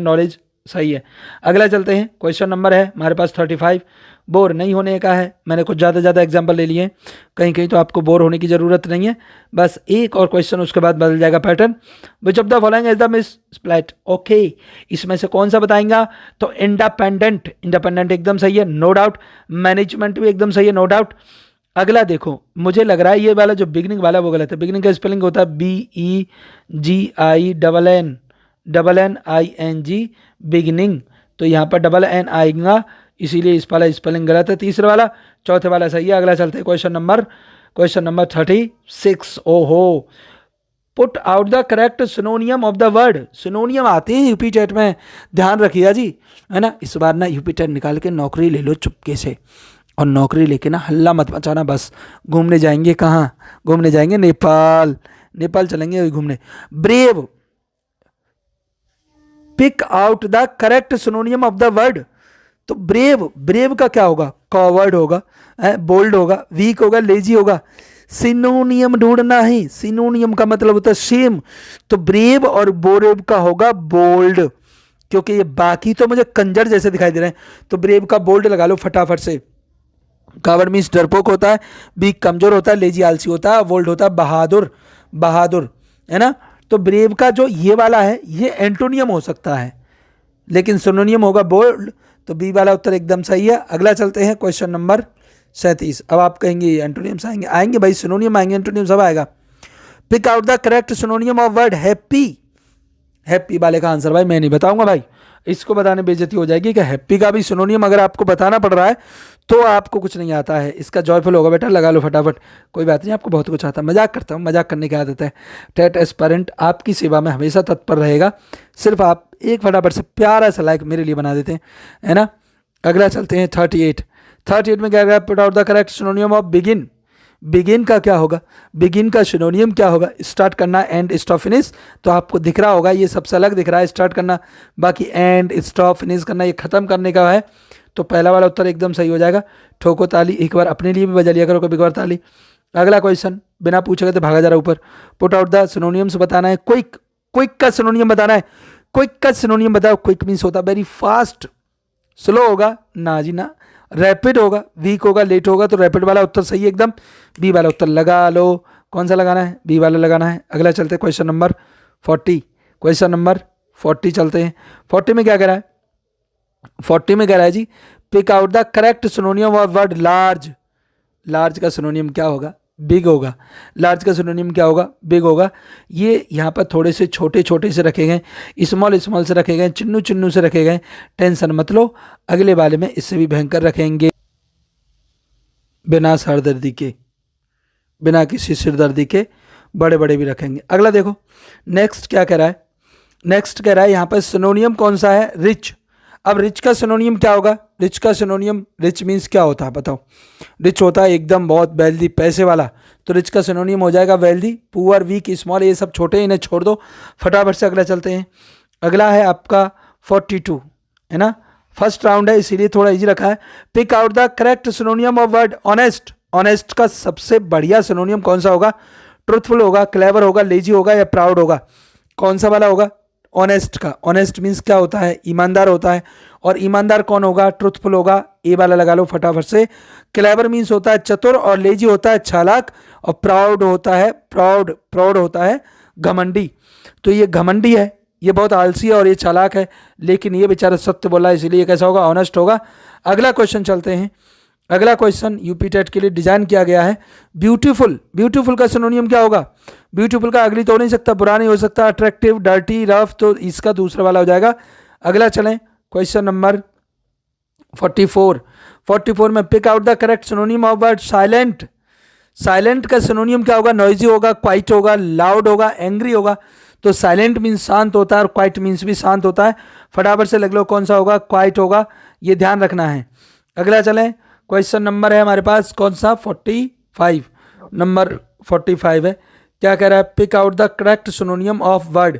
नॉलेज सही है। अगला चलते हैं, क्वेश्चन नंबर है हमारे पास 35। बोर नहीं होने का है, मैंने कुछ ज़्यादा एग्जाम्पल ले लिए, कहीं तो आपको बोर होने की ज़रूरत नहीं है। बस एक और क्वेश्चन, उसके बाद बदल जाएगा pattern. Which of the following is the misspelt. Okay, इसमें से कौन सा बताएंगा, तो इंडिपेंडेंट एकदम सही है, नो डाउट। मैनेजमेंट भी एकदम सही है, नो डाउट। अगला देखो, मुझे लग रहा है ये वाला जो बिगनिंग वाला वो गलत है। बिगनिंग का स्पेलिंग होता है BEGINNING, बिगनिंग, तो यहाँ पर NN आएगा, इसीलिए इस वाला स्पेलिंग गलत है। तीसरा वाला, चौथे वाला सही है। अगला चलते हैं क्वेश्चन नंबर 36। ओहो, put out the correct synonym of the word. सिनोनियम आते हैं यूपी टेट में, ध्यान रखिएगा जी, है ना। इस बार ना यूपी टेट निकाल के नौकरी ले लो चुपके से, और नौकरी लेके ना हल्ला मत मचाना। बस घूमने जाएंगे, कहाँ घूमने जाएंगे? नेपाल, नेपाल चलेंगे वही घूमने। Brave, pick out the correct synonym of the word. तो ब्रेव, ब्रेव का क्या होगा? कॉवर्ड होगा, बोल्ड होगा, वीक होगा, लेजी होगा। सिनोनियम ढूंढना है, सिनोनियम का मतलब होता है सेम। तो ब्रेव और बोरेव का होगा बोल्ड, क्योंकि ये बाकी तो मुझे कंजर जैसे दिखाई दे रहे हैं, तो ब्रेव का बोल्ड लगा लो फटाफट से। कावर्ड मीन्स डरपोक होता है, वीक कमजोर होता है, लेजी आलसी होता है, बोल्ड होता है बहादुर, बहादुर, है ना। तो ब्रेव का जो ये वाला है ये एंटोनियम हो सकता है, लेकिन सिनोनियम होगा बोल्ड। तो बी वाला उत्तर एकदम सही है। अगला चलते हैं क्वेश्चन नंबर 37। अब आप कहेंगे एंटोनियम्स आएंगे, आएंगे भाई, सिनोनियम आएंगे, एंटोनियम सब आएगा। Pick out the correct synonym of word happy. Happy वाले का आंसर भाई मैं नहीं बताऊंगा भाई, इसको बताने बेइज्जती हो जाएगी कि हैप्पी का भी सिनोनियम अगर आपको बताना पड़ रहा है तो आपको कुछ नहीं आता है। इसका जॉयफुल होगा बेटा, लगा लो फटाफट, कोई बात नहीं, आपको बहुत कुछ आता है। मजाक करता हूँ, मजाक करने की आदत है। टेट एस्पायरेंट आपकी सेवा में हमेशा तत्पर रहेगा, सिर्फ आप एक फटाफट से प्यारा सा लाइक मेरे लिए बना देते हैं, है ना। अगला चलते हैं 38। 38 में क्या है? Put out the correct synonym of begin. Begin का क्या होगा? बिगिन का सिनोनियम क्या होगा? स्टार्ट करना, एंड, स्टॉप, फिनिश। तो आपको दिख रहा होगा ये सबसे अलग दिख रहा है स्टार्ट करना, बाकी एंड, स्टॉप, फिनिश करना ये खत्म करने का है। तो पहला वाला उत्तर एकदम सही हो जाएगा। ठोको ताली, एक बार अपने लिए भी बजा लिया करो कभी कभार ताली। अगला क्वेश्चन बिना पूछे गए तो भागा जा रहा ऊपर। पुट आउट द सिनोनियम्स बताना है। क्विक, क्विक का सिनोनियम बताना है। क्विक का सिनोनियम बताओ। क्विक मीन्स होता है वेरी फास्ट, स्लो होगा ना जी ना, रैपिड होगा, वीक होगा, लेट होगा। तो रैपिड वाला उत्तर सही है एकदम। बी वाला उत्तर लगा लो। कौन सा लगाना है? बी वाला लगाना है। अगला चलते हैं क्वेश्चन नंबर 40। क्वेश्चन नंबर 40 चलते हैं। 40 में क्या कह रहा है? 40 में कह रहा है जी pick out the correct synonym of word large. Large का सिनोनियम क्या होगा? बिग होगा। लार्ज का सिनोनियम क्या होगा? बिग होगा। ये यहाँ पर थोड़े से छोटे छोटे से रखे गए, स्मॉल स्मॉल से रखे गए, चिन्नू चिन्नू से रखे गए। टेंशन मत लो, अगले वाले में इससे भी भयंकर रखेंगे, बिना सरदर्दी के, बिना किसी सिरदर्दी के बड़े बड़े भी रखेंगे। अगला देखो नेक्स्ट क्या कह रहा है। नेक्स्ट कह रहा है यहाँ पर सिनोनियम कौन सा है? रिच। अब रिच का सिनोनियम क्या होगा? रिच का सिनोनियम, रिच मीन्स क्या होता है बताओ? रिच होता है एकदम बहुत वेल्दी, पैसे वाला। तो रिच का सिनोनियम हो जाएगा वेल्दी। पुअर, वीक, स्मॉल ये सब छोटे, इन्हें छोड़ दो फटाफट से। अगला चलते हैं। अगला है आपका 42, है ना। फर्स्ट राउंड है इसीलिए थोड़ा इजी रखा है। Pick out the correct synonym of word honest. Honest का सबसे बढ़िया सिनोनियम कौन सा होगा? ट्रूथफुल होगा, क्लेवर होगा, लेजी होगा या प्राउड होगा? कौन सा वाला होगा? ऑनेस्ट का। ऑनेस्ट मीन्स क्या होता है? ईमानदार होता है। और ईमानदार कौन होगा? ट्रूथफुल होगा। ए वाला लगा लो फटाफट से। क्लेवर मीन्स होता है चतुर, और लेजी होता है चालाक, और प्राउड होता है, प्राउड, प्राउड होता है घमंडी। तो ये घमंडी है, ये बहुत आलसी है और ये चालाक है, लेकिन ये बेचारा सत्य बोला है, इसलिए कैसा होगा? ऑनेस्ट होगा। अगला क्वेश्चन चलते हैं। अगला क्वेश्चन यूपी टेट के लिए डिजाइन किया गया है। ब्यूटीफुल। ब्यूटीफुल का सिनोनियम क्या होगा? ब्यूटीफुल का अगली तो हो नहीं सकता, बुरा नहीं हो सकता, अट्रैक्टिव, डर्टी, रफ, तो इसका दूसरा वाला हो जाएगा। अगला चलें क्वेश्चन नंबर 44। 44 में pick out the correct synonym of word silent. Silent का सिनोनियम क्या होगा? नॉइजी होगा, क्वाइट होगा, लाउड होगा, एंग्री होगा। तो साइलेंट मीन्स शांत होता है और क्वाइट मीन्स भी शांत होता है। फटाफट से लग लो कौन सा होगा? क्वाइट होगा, ये ध्यान रखना है। अगला चलें। क्वेश्चन नंबर है हमारे पास कौन सा? 45। नंबर 45 है। क्या कह रहा है? Pick out the correct synonym of word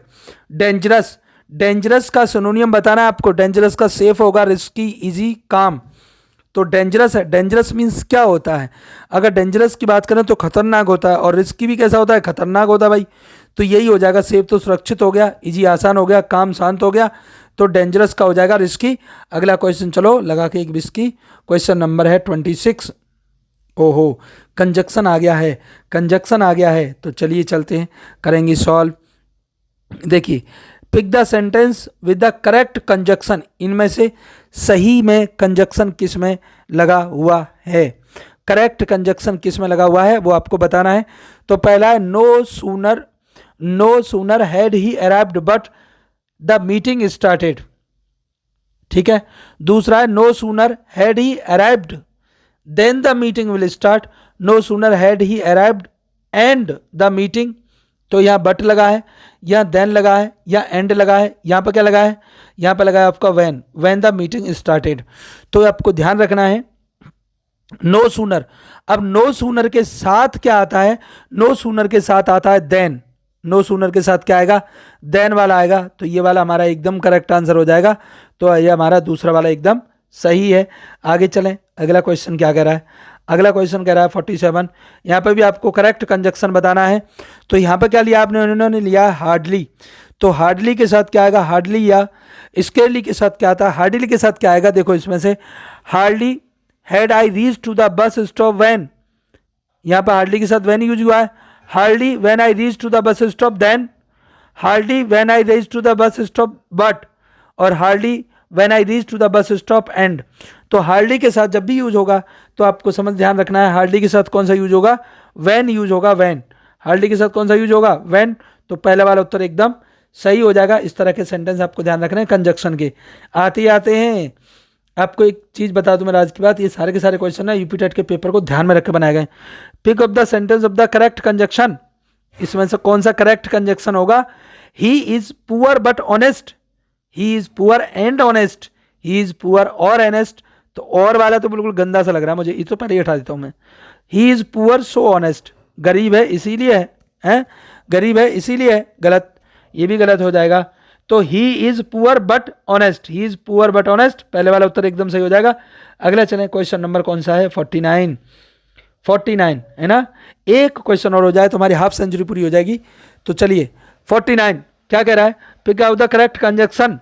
dangerous. Dangerous का सिनोनियम बताना है आपको। डेंजरस का सेफ होगा, रिस्की, इजी, काम। तो डेंजरस है। डेंजरस मीन्स क्या होता है? अगर डेंजरस की बात करें तो खतरनाक होता है, और रिस्की भी कैसा होता है? खतरनाक होता है भाई। तो यही हो जाएगा। सेफ तो सुरक्षित हो गया, इजी आसान हो गया, काम शांत हो गया। तो डेंजरस का हो जाएगा रिस्की। अगला क्वेश्चन चलो लगा के एक बिस्की। क्वेश्चन नंबर है 26। ओहो, कंजक्शन आ गया है, कंजक्शन आ गया है। तो चलिए चलते हैं, करेंगे सॉल्व। देखिए, pick the sentence with the correct conjunction. इनमें से सही में कंजक्शन किस में लगा हुआ है? करेक्ट कंजक्शन किस में लगा हुआ है वो आपको बताना है। तो पहला है no sooner had he arrived but the meeting started. ठीक है। दूसरा है no sooner had he arrived then the meeting will start. No sooner had he arrived and the meeting तो यहाँ बट लगा है, यहाँ देन लगा है, यहाँ एंड लगा है, यहाँ पर क्या लगा है, यहाँ पर लगा है आपका व्हेन द मीटिंग स्टार्टेड। तो आपको ध्यान रखना है नो सूनर। अब नो सूनर के साथ क्या आता है, नो सूनर के साथ आता है देन। नो सूनर के साथ क्या आएगा, देन वाला आएगा। तो ये वाला हमारा एकदम करेक्ट आंसर हो जाएगा। तो ये हमारा दूसरा वाला एकदम सही है। आगे चलें, अगला क्वेश्चन क्या कह रहा है। अगला क्वेश्चन कह रहा है 47। यहाँ पे भी आपको करेक्ट कंजक्शन बताना है। तो यहाँ पे क्या लिया आपने, उन्होंने लिया हार्डली। तो हार्डली के साथ क्या आएगा, हार्डली, या स्केरली के साथ क्या आता है, हार्डली के साथ क्या आएगा, देखो इसमें से hardly had I reach to the bus stop when, यहाँ पर हार्डली के साथ व्हेन यूज हुआ है। Hardly when I reach to the bus stop then, hardly when I reach to the bus stop but, और hardly when I reach to the bus stop and. तो hardly के साथ जब भी यूज होगा तो आपको समझ ध्यान रखना है, हार्डली के साथ कौन सा यूज होगा, व्हेन यूज होगा, व्हेन। हार्डली के साथ कौन सा यूज होगा, व्हेन। तो पहले वाला उत्तर एकदम सही हो जाएगा। इस तरह के सेंटेंस आपको ध्यान रखना है कंजक्शन के। आते हैं आपको एक चीज बता दूं मैं आज की बात, ये सारे के सारे क्वेश्चन ना यूपी टेट के पेपर को ध्यान में रख के बनाए गए। Pick up the sentence of the correct conjunction, इसमें से कौन सा करेक्ट कंजक्शन होगा। He is poor but honest, he is poor and honest, he is poor और ऑनेस्ट। तो और वाला तो बिल्कुल गंदा सा लग रहा है मुझे, ये तो पहले ही हटा देता हूं मैं। ही इज पुअर सो ऑनेस्ट, गरीब है इसीलिए है, गरीब है इसीलिए है, गलत, ये भी गलत हो जाएगा। तो ही is poor but honest, he is poor but honest, पहले वाला उत्तर एकदम सही हो जाएगा। अगला चलें, क्वेश्चन नंबर कौन सा है, 49 है ना। एक क्वेश्चन और हो जाए तो हमारी हाफ सेंचुरी पूरी हो जाएगी। तो चलिए 49 क्या कह रहा है, pick out the correct conjunction.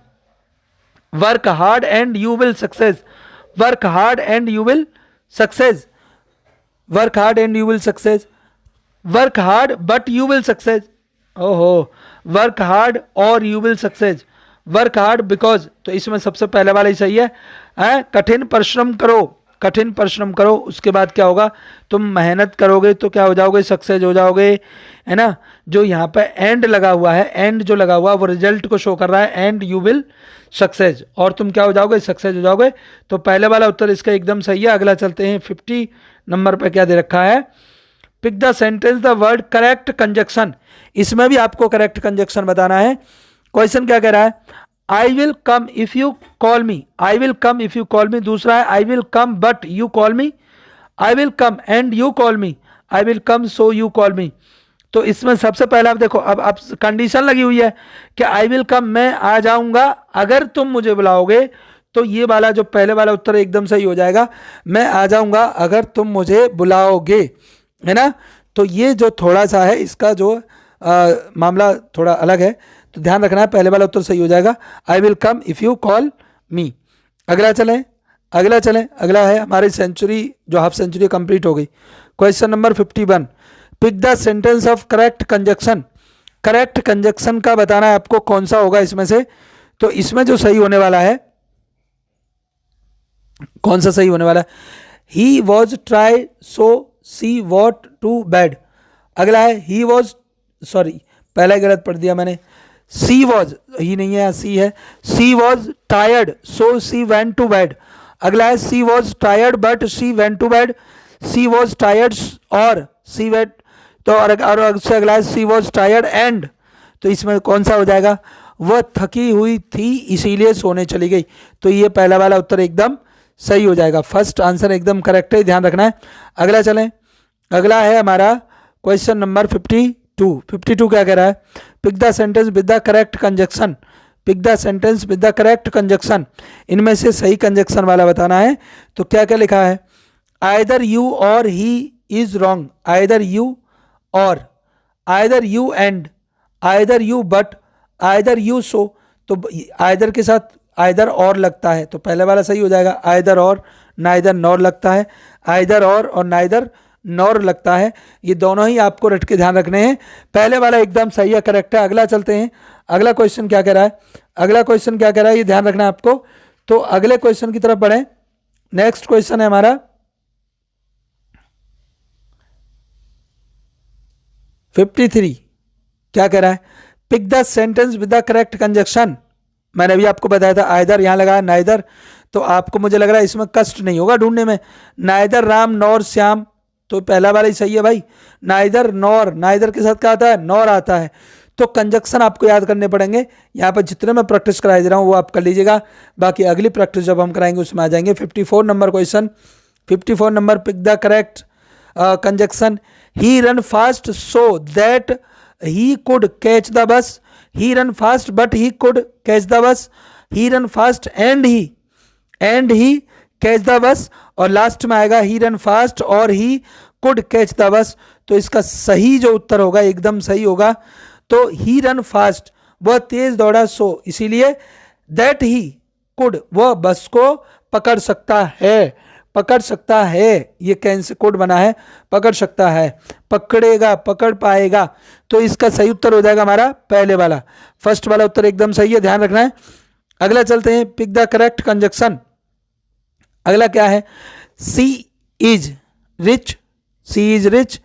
Work hard and you will success, work hard and you will success, work hard and you will success, work hard but you will success, ओहो, वर्क हार्ड और you will success, work hard because. तो इसमें सबसे पहले वाला ही सही है, कठिन परिश्रम करो, कठिन परिश्रम करो, उसके बाद क्या होगा, तुम मेहनत करोगे तो क्या हो जाओगे, सक्सेस हो जाओगे, है ना। जो यहाँ पे एंड लगा हुआ है, एंड जो लगा हुआ है वो रिजल्ट को शो कर रहा है, एंड यू विल सक्सेस, और तुम क्या हो जाओगे, सक्सेस हो जाओगे। तो पहले वाला उत्तर इसका एकदम सही है। अगला चलते हैं 50 नंबर पे क्या दे रखा है, pick the sentence the word correct conjunction. इसमें भी आपको करेक्ट कंजक्शन बताना है। क्वेश्चन क्या कह रहा है, I will come if you call me, I will come if you call मी। दूसरा है I will come but you call me, I will come and you call me, I will come so you call मी। तो इसमें सबसे पहले आप देखो, अब आप कंडीशन लगी हुई है कि आई विल कम, मैं आ जाऊंगा अगर तुम मुझे बुलाओगे। तो ये वाला जो पहले वाला उत्तर एकदम सही हो जाएगा, मैं आ जाऊंगा अगर तुम मुझे बुलाओगे, है ना। तो ये जो थोड़ा सा है इसका जो मामला थोड़ा अलग है, तो ध्यान रखना है, पहले वाला उत्तर सही हो जाएगा, I will come if you call मी। अगला चलें, अगला चलें, अगला है हमारी सेंचुरी, जो हाफ सेंचुरी कंप्लीट हो गई। Question number 51, pick the sentence of correct conjunction. Correct conjunction का बताना है आपको कौन सा होगा इसमें से। तो इसमें जो सही होने वाला है, कौन सा सही होने वाला है, he was try so see what to bed. अगला है ही वॉज, सॉरी पहला ही गलत पढ़ दिया मैंने, सी वॉज, ही नहीं है, सी है, she was tired so she went to bed. अगला है she was tired but she went to bed, she was tired और सी वेंट। तो और उससे अगला है सी वॉज टायर्ड एंड। तो इसमें कौन सा हो जाएगा, वह थकी हुई थी इसीलिए सोने चली गई। तो ये पहला वाला उत्तर एकदम सही हो जाएगा। फर्स्ट आंसर एकदम करेक्ट है, ध्यान रखना है। अगला चलें, अगला है हमारा क्वेश्चन नंबर 52 क्या कह रहा है, pick the sentence with the correct conjunction, pick the sentence with the correct conjunction. इनमें से सही कंजक्शन वाला बताना है। तो क्या क्या लिखा है, आइदर यू और he is wrong, either you or, either you and, either you but, either you so. तो आइदर के साथ आइदर और लगता है, तो पहले वाला सही हो जाएगा, आइदर और, नाइदर नॉर लगता है, आइदर और नाइदर नॉर लगता है। ये दोनों ही आपको रट के ध्यान रखने हैं। पहले वाला एकदम सही है, करेक्ट है। अगला चलते हैं, अगला क्वेश्चन क्या कह रहा है, अगला क्वेश्चन क्या कह रहा है ये ध्यान रखना है आपको। तो अगले क्वेश्चन की तरफ बढ़ें। नेक्स्ट क्वेश्चन है हमारा 53, क्या कह रहा है, pick the sentence with the correct conjunction. मैंने अभी आपको बताया था आइदर यहाँ लगा, नाइदर। तो आपको मुझे लग रहा है इसमें कष्ट नहीं होगा ढूंढने में, नाइदर राम नॉर श्याम, तो पहला वाला ही सही है भाई। नाइदर नॉर, नाइदर के साथ क्या आता है, नॉर आता है। तो कंजक्शन आपको याद करने पड़ेंगे। यहाँ पर जितने मैं प्रैक्टिस कराई दे रहा हूँ वो आप कर लीजिएगा, बाकी अगली प्रैक्टिस जब हम कराएंगे उसमें आ जाएंगे। 54 number question, 54 number, pick the correct conjunction. He run fast so that he could catch the bus, he run fast but he could catch the bus, he run fast and he catch the bus, और last में आएगा ही run fast और ही could catch the bus. तो इसका सही जो उत्तर होगा, एकदम सही होगा, तो ही रन फास्ट, वह तेज दौड़ा, सो इसीलिए दैट ही कुड, वह बस को पकड़ सकता है, पकड़ सकता है, ये कैंस कोड बना है, पकड़ सकता है, पकड़ेगा, पकड़ पाएगा। तो इसका सही उत्तर हो जाएगा हमारा पहले वाला, फर्स्ट वाला उत्तर एकदम सही है, ध्यान रखना है। अगला चलते हैं, पिक द करेक्ट कंजक्शन। अगला क्या है, she is rich, she is rich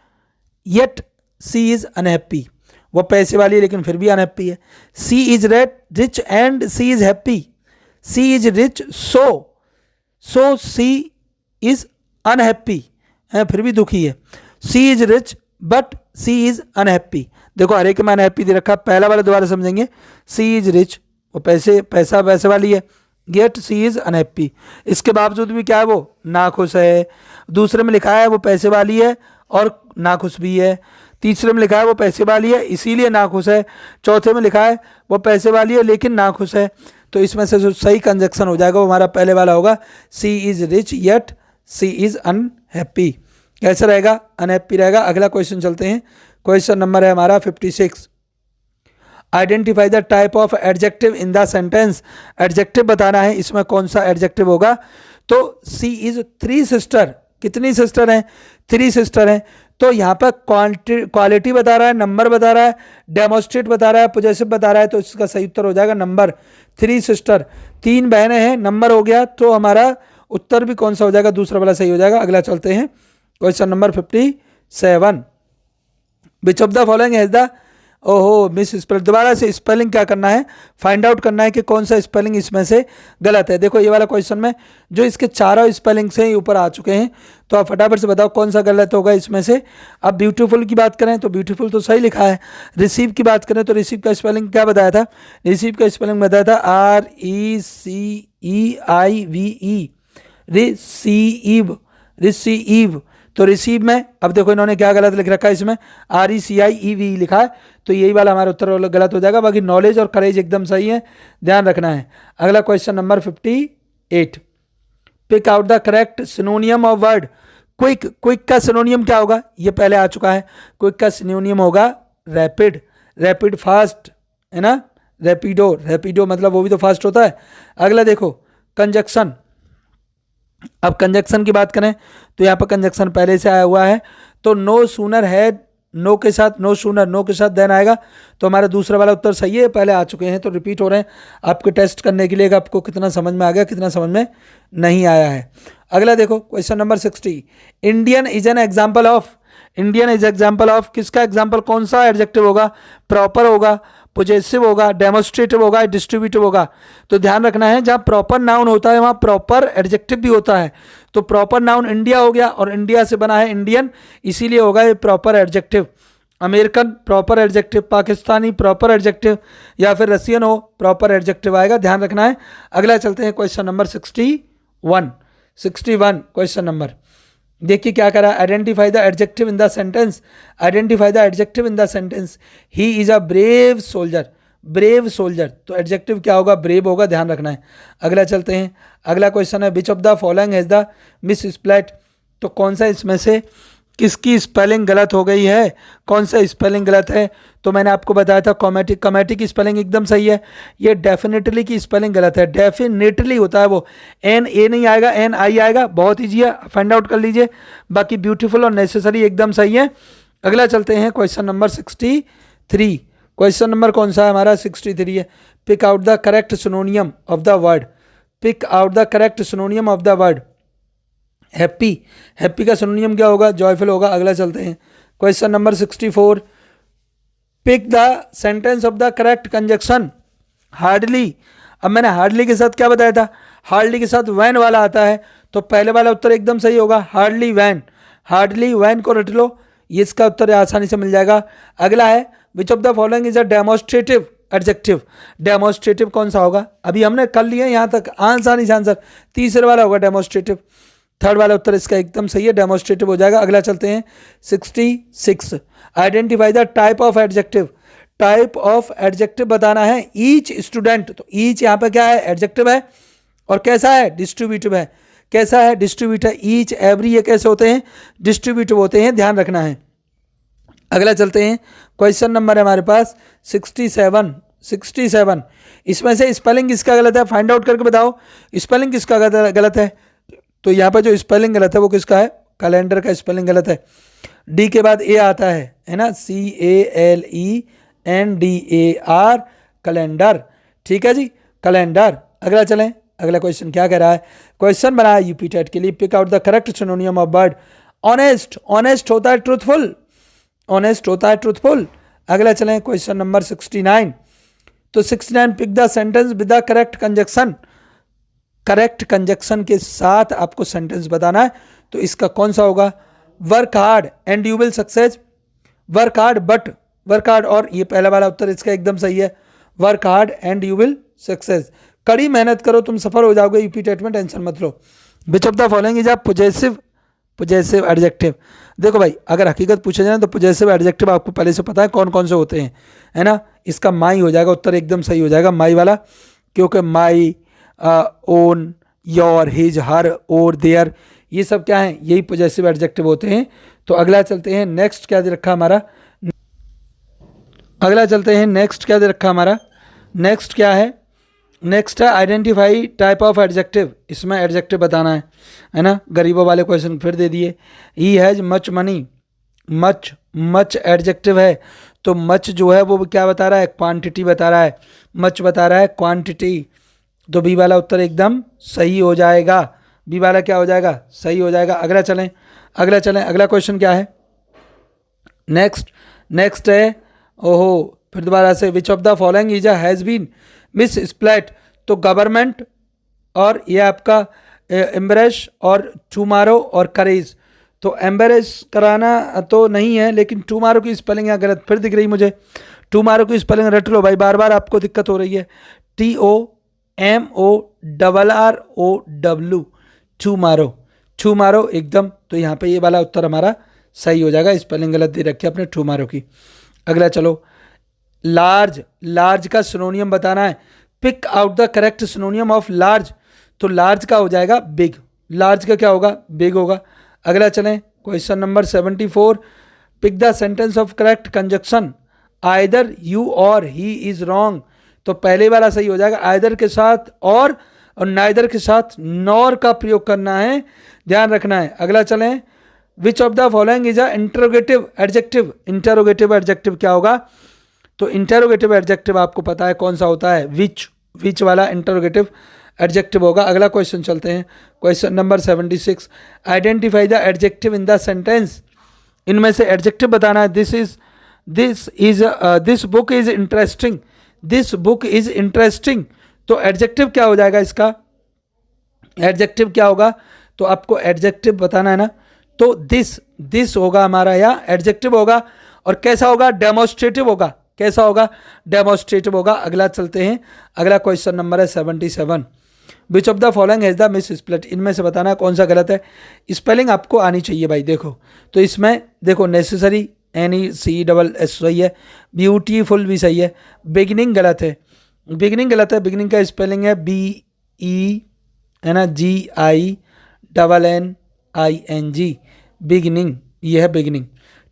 yet she is unhappy, वो पैसे वाली है लेकिन फिर भी अनहैप्पी है। She is rich and she is happy, she is rich so she is unhappy है, फिर भी दुखी है। She is rich but she is unhappy, देखो हर एक में अनहैप्पी दे रखा, पहला वाला दोबारा समझेंगे। सी इज रिच, वो पैसे वाली है, गेट सी इज अनहैप्पी, इसके बावजूद भी क्या है, वो नाखुश है। दूसरे में लिखा है वो पैसे वाली है और नाखुश भी है। तीसरे में लिखा है वो पैसे वाली है इसीलिए नाखुश है। चौथे में लिखा है वो पैसे वाली है लेकिन नाखुश है। तो इसमें से जो सही कंजक्शन हो जाएगा वो हमारा पहले वाला होगा, she is rich yet she is unhappy. कैसा रहेगा, अनहैप्पी रहेगा। अगला क्वेश्चन चलते हैं, क्वेश्चन नंबर है हमारा 56। Identify the type of adjective in the sentence, adjective बताना है, इसमें कौन सा एडजेक्टिव होगा। तो सी इज थ्री सिस्टर, कितनी सिस्टर हैं, थ्री सिस्टर हैं। तो यहाँ पर क्वालिटी बता रहा है, नंबर बता रहा है, डेमोस्ट्रेट बता रहा है, पोजेसिव बता रहा है, तो इसका सही उत्तर हो जाएगा नंबर, थ्री सिस्टर, तीन बहनें हैं, नंबर हो गया। तो हमारा उत्तर भी कौन सा हो जाएगा, दूसरा वाला सही हो जाएगा। अगला चलते हैं, question number 57। Which of the following has the, ओहो मिस स्पेलिंग, दोबारा से स्पेलिंग क्या करना है, फाइंड आउट करना है कि कौन सा स्पेलिंग इसमें से गलत है। देखो ये वाला क्वेश्चन में जो इसके चारों स्पेलिंग से ही ऊपर आ चुके हैं, तो आप फटाफट से बताओ कौन सा गलत होगा इसमें से। अब ब्यूटीफुल की बात करें तो ब्यूटीफुल तो सही लिखा है। रिसीव की बात करें तो रिसीव का स्पेलिंग क्या बताया था, रिसीव का स्पेलिंग बताया था RECEIVE, रिसीव, रिसीव। तो रिसीव में अब देखो इन्होंने क्या गलत लिख रखा है, इसमें RECIEVE लिखा है, तो यही वाला हमारा उत्तर गलत हो जाएगा। बाकी नॉलेज और करेज एकदम सही है, ध्यान रखना है। अगला question number 58, pick out the correct synonym of word. Quick, quick का सिनोनियम क्या होगा, ये पहले आ चुका है। क्विक का सिनोनियम होगा रैपिड, रैपिड फास्ट है ना, रैपिडो, रैपिडो मतलब वो भी तो फास्ट होता है। अगला देखो कंजक्शन, अब कंजक्शन की बात करें तो यहाँ पर कंजक्शन पहले से आया हुआ है, तो नो सूनर है, नो के साथ, नो सूनर, नो के साथ देन आएगा, तो हमारा दूसरा वाला उत्तर सही है। पहले आ चुके हैं तो रिपीट हो रहे हैं आपके टेस्ट करने के लिए कि आपको कितना समझ में आ गया, कितना समझ में नहीं आया है। अगला देखो question number 60, Indian is an example of, Indian is example of, किसका एग्जाम्पल, कौन सा एडजेक्टिव होगा, प्रॉपर होगा, पोजेसिव होगा, डेमोस्ट्रेटिव होगा, डिस्ट्रीब्यूटिव होगा। तो ध्यान रखना है जहाँ प्रॉपर नाउन होता है वहाँ प्रॉपर एडजेक्टिव भी होता है। तो प्रॉपर नाउन इंडिया हो गया और इंडिया से बना है इंडियन, इसीलिए होगा ये proper adjective. American proper adjective, Pakistani proper adjective, या फिर रशियन हो प्रॉपर एडजेक्टिव आएगा, ध्यान रखना है। अगला चलते हैं क्वेश्चन नंबर 61, 61 क्वेश्चन नंबर, देखिए क्या करा, identify the adjective in the sentence, identify the adjective in the sentence. He is a brave soldier, brave soldier, तो एडजेक्टिव क्या होगा, ब्रेव होगा, ध्यान रखना है। अगला चलते हैं, अगला क्वेश्चन है विच of the following has the misspelt, तो कौन सा इसमें से किसकी स्पेलिंग गलत हो गई है, कौन सा स्पेलिंग गलत है। तो मैंने आपको बताया था कॉमेटिक, कमेटी की स्पेलिंग एकदम सही है, ये डेफिनेटली की स्पेलिंग गलत है, डेफिनेटली होता है वो, NA नहीं आएगा, NI आएगा, बहुत ईजी है, फाइंड आउट कर लीजिए। बाकी ब्यूटीफुल और नेसेसरी एकदम सही है। अगला चलते हैं क्वेश्चन नंबर 63, क्वेश्चन नंबर कौन सा है हमारा, 63 है। Pick out the correct synonym of the word, pick out the correct synonym of the word. Happy, happy का सिनोनियम क्या होगा, जॉयफुल होगा। अगला चलते हैं question number 64, pick the sentence of the correct conjunction. Hardly, अब मैंने हार्डली के साथ क्या बताया था, हार्डली के साथ वैन वाला आता है, तो पहले वाला उत्तर एकदम सही होगा, हार्डली वैन, हार्डली, वैन को रट लो, ये इसका उत्तर आसानी से मिल जाएगा। अगला है विच of the following is a demonstrative adjective. Demonstrative कौन सा होगा? अभी हमने कर लिया यहाँ तक आसानी से आंसर, तीसरे वाला होगा डेमोस्ट्रेटिव। थर्ड वाला उत्तर इसका एकदम सही है, डेमोस्ट्रेटिव हो जाएगा। अगला चलते हैं 66, identify the type of adjective. Type of adjective बताना है। ईच स्टूडेंट, तो ईच यहाँ पे क्या है? एडजेक्टिव है, और कैसा है? डिस्ट्रीब्यूटिव है। कैसा है? डिस्ट्रीब्यूटिव। ईच, एवरी, ये कैसे होते हैं? डिस्ट्रीब्यूटिव होते हैं, ध्यान रखना है। अगला चलते हैं, क्वेश्चन नंबर है हमारे पास 67। इसमें से स्पेलिंग किसका गलत है? फाइंड आउट करके बताओ स्पेलिंग किसका गलत है। तो यहाँ पर जो स्पेलिंग गलत है वो किसका है? कैलेंडर का स्पेलिंग गलत है। डी के बाद ए आता है ना, CALENDAR, कैलेंडर। ठीक है जी, कैलेंडर। अगला चलें, अगला क्वेश्चन क्या कह रहा है? क्वेश्चन बना है यूपी टेट के लिए, pick out the correct synonym of word. Honest, honest होता है ट्रूथफुल, ऑनेस्ट होता है ट्रूथफुल। अगला चलें क्वेश्चन नंबर 69। तो 69, pick the sentence with the correct conjunction. Correct conjunction के साथ आपको सेंटेंस बताना है, तो इसका कौन सा होगा? Work hard and you will success. Work hard but, work hard, और ये पहला वाला उत्तर इसका एकदम सही है, work hard and you will success. कड़ी मेहनत करो तुम सफल हो जाओगे यूपी टेट में, टेंशन मत लो। Which of the following is a possessive adjective. देखो भाई, अगर हकीकत पूछा जाए तो पोजेसिव एडजेक्टिव आपको पहले से पता है कौन कौन से होते हैं, है ना। इसका माई हो जाएगा, उत्तर एकदम सही हो जाएगा माई वाला, क्योंकि माई, ओन, योर, हिज, हर, और, देयर, ये सब क्या है? यही पोजेसिव एडजेक्टिव होते हैं। तो अगला चलते हैं, नेक्स्ट क्या दे रखा हमारा? अगला चलते हैं, नेक्स्ट क्या दे रखा हमारा? नेक्स्ट क्या है? नेक्स्ट है आइडेंटिफाई टाइप ऑफ एडजेक्टिव। इसमें एडजेक्टिव बताना है ना। गरीबों वाले क्वेश्चन फिर दे दिए। He has much money, much, much adjective है, तो मच जो है वो क्या बता रहा है? क्वांटिटी बता रहा है। मच बता रहा है क्वांटिटी, तो बी वाला उत्तर एकदम सही हो जाएगा। बी वाला क्या हो जाएगा? सही हो जाएगा। अगला चलें, अगला क्वेश्चन क्या है? नेक्स्ट है, ओहो, फिर दोबारा से, which of the following is has been misspelt. तो गवर्नमेंट, और ये आपका एम्ब्रेस, और टुमारो, और करेज। तो एम्ब्रेस कराना तो नहीं है, लेकिन टुमारो की स्पेलिंग यहाँ गलत फिर दिख रही मुझे। टुमारो की स्पेलिंग रट लो भाई, बार बार आपको दिक्कत हो रही है। TOMORROW, टुमारो, टुमारो एकदम। तो यहाँ पे ये वाला उत्तर हमारा सही हो जाएगा, स्पेलिंग गलत दे रखी है अपने टुमारो की। अगला चलो, लार्ज, लार्ज का सिनोनियम बताना है। Pick out the correct synonym of large. तो लार्ज का हो जाएगा बिग, लार्ज का क्या होगा? बिग होगा। अगला चलें, question number 74, pick the sentence of correct conjunction. Either you और ही इज रॉन्ग। तो पहले वाला सही हो जाएगा, आइदर के साथ और नाइदर के साथ नॉर का प्रयोग करना है, ध्यान रखना है। अगला चलें, विच of the following is a interrogative adjective. Interrogative adjective क्या होगा? तो इंटरोगेटिव एडजेक्टिव आपको पता है कौन सा होता है? विच वाला इंटरोगेटिव एडजेक्टिव होगा। अगला क्वेश्चन चलते हैं, question number 76, identify the adjective in the sentence. इनमें से एडजेक्टिव बताना है। This book is interesting, this book is interesting. तो एडजेक्टिव क्या हो जाएगा इसका? एडजेक्टिव क्या होगा? तो आपको एडजेक्टिव बताना है ना। तो दिस होगा हमारा, या एडजेक्टिव होगा, और कैसा होगा? डेमोस्ट्रेटिव होगा। कैसा होगा? डेमोस्ट्रेटिव होगा। अगला चलते हैं, अगला क्वेश्चन नंबर है 77, विच of the following has the miss split. इनमें से बताना कौन सा गलत है। स्पेलिंग आपको आनी चाहिए भाई। देखो, तो इसमें देखो, नेसेसरी NECSS सही है, ब्यूटीफुल भी सही है, बिगिनिंग गलत है, बिगिनिंग गलत है। बिगिनिंग का स्पेलिंग है BE, है ना, GINNING, बिगिनिंग, ये है बिगिनिंग।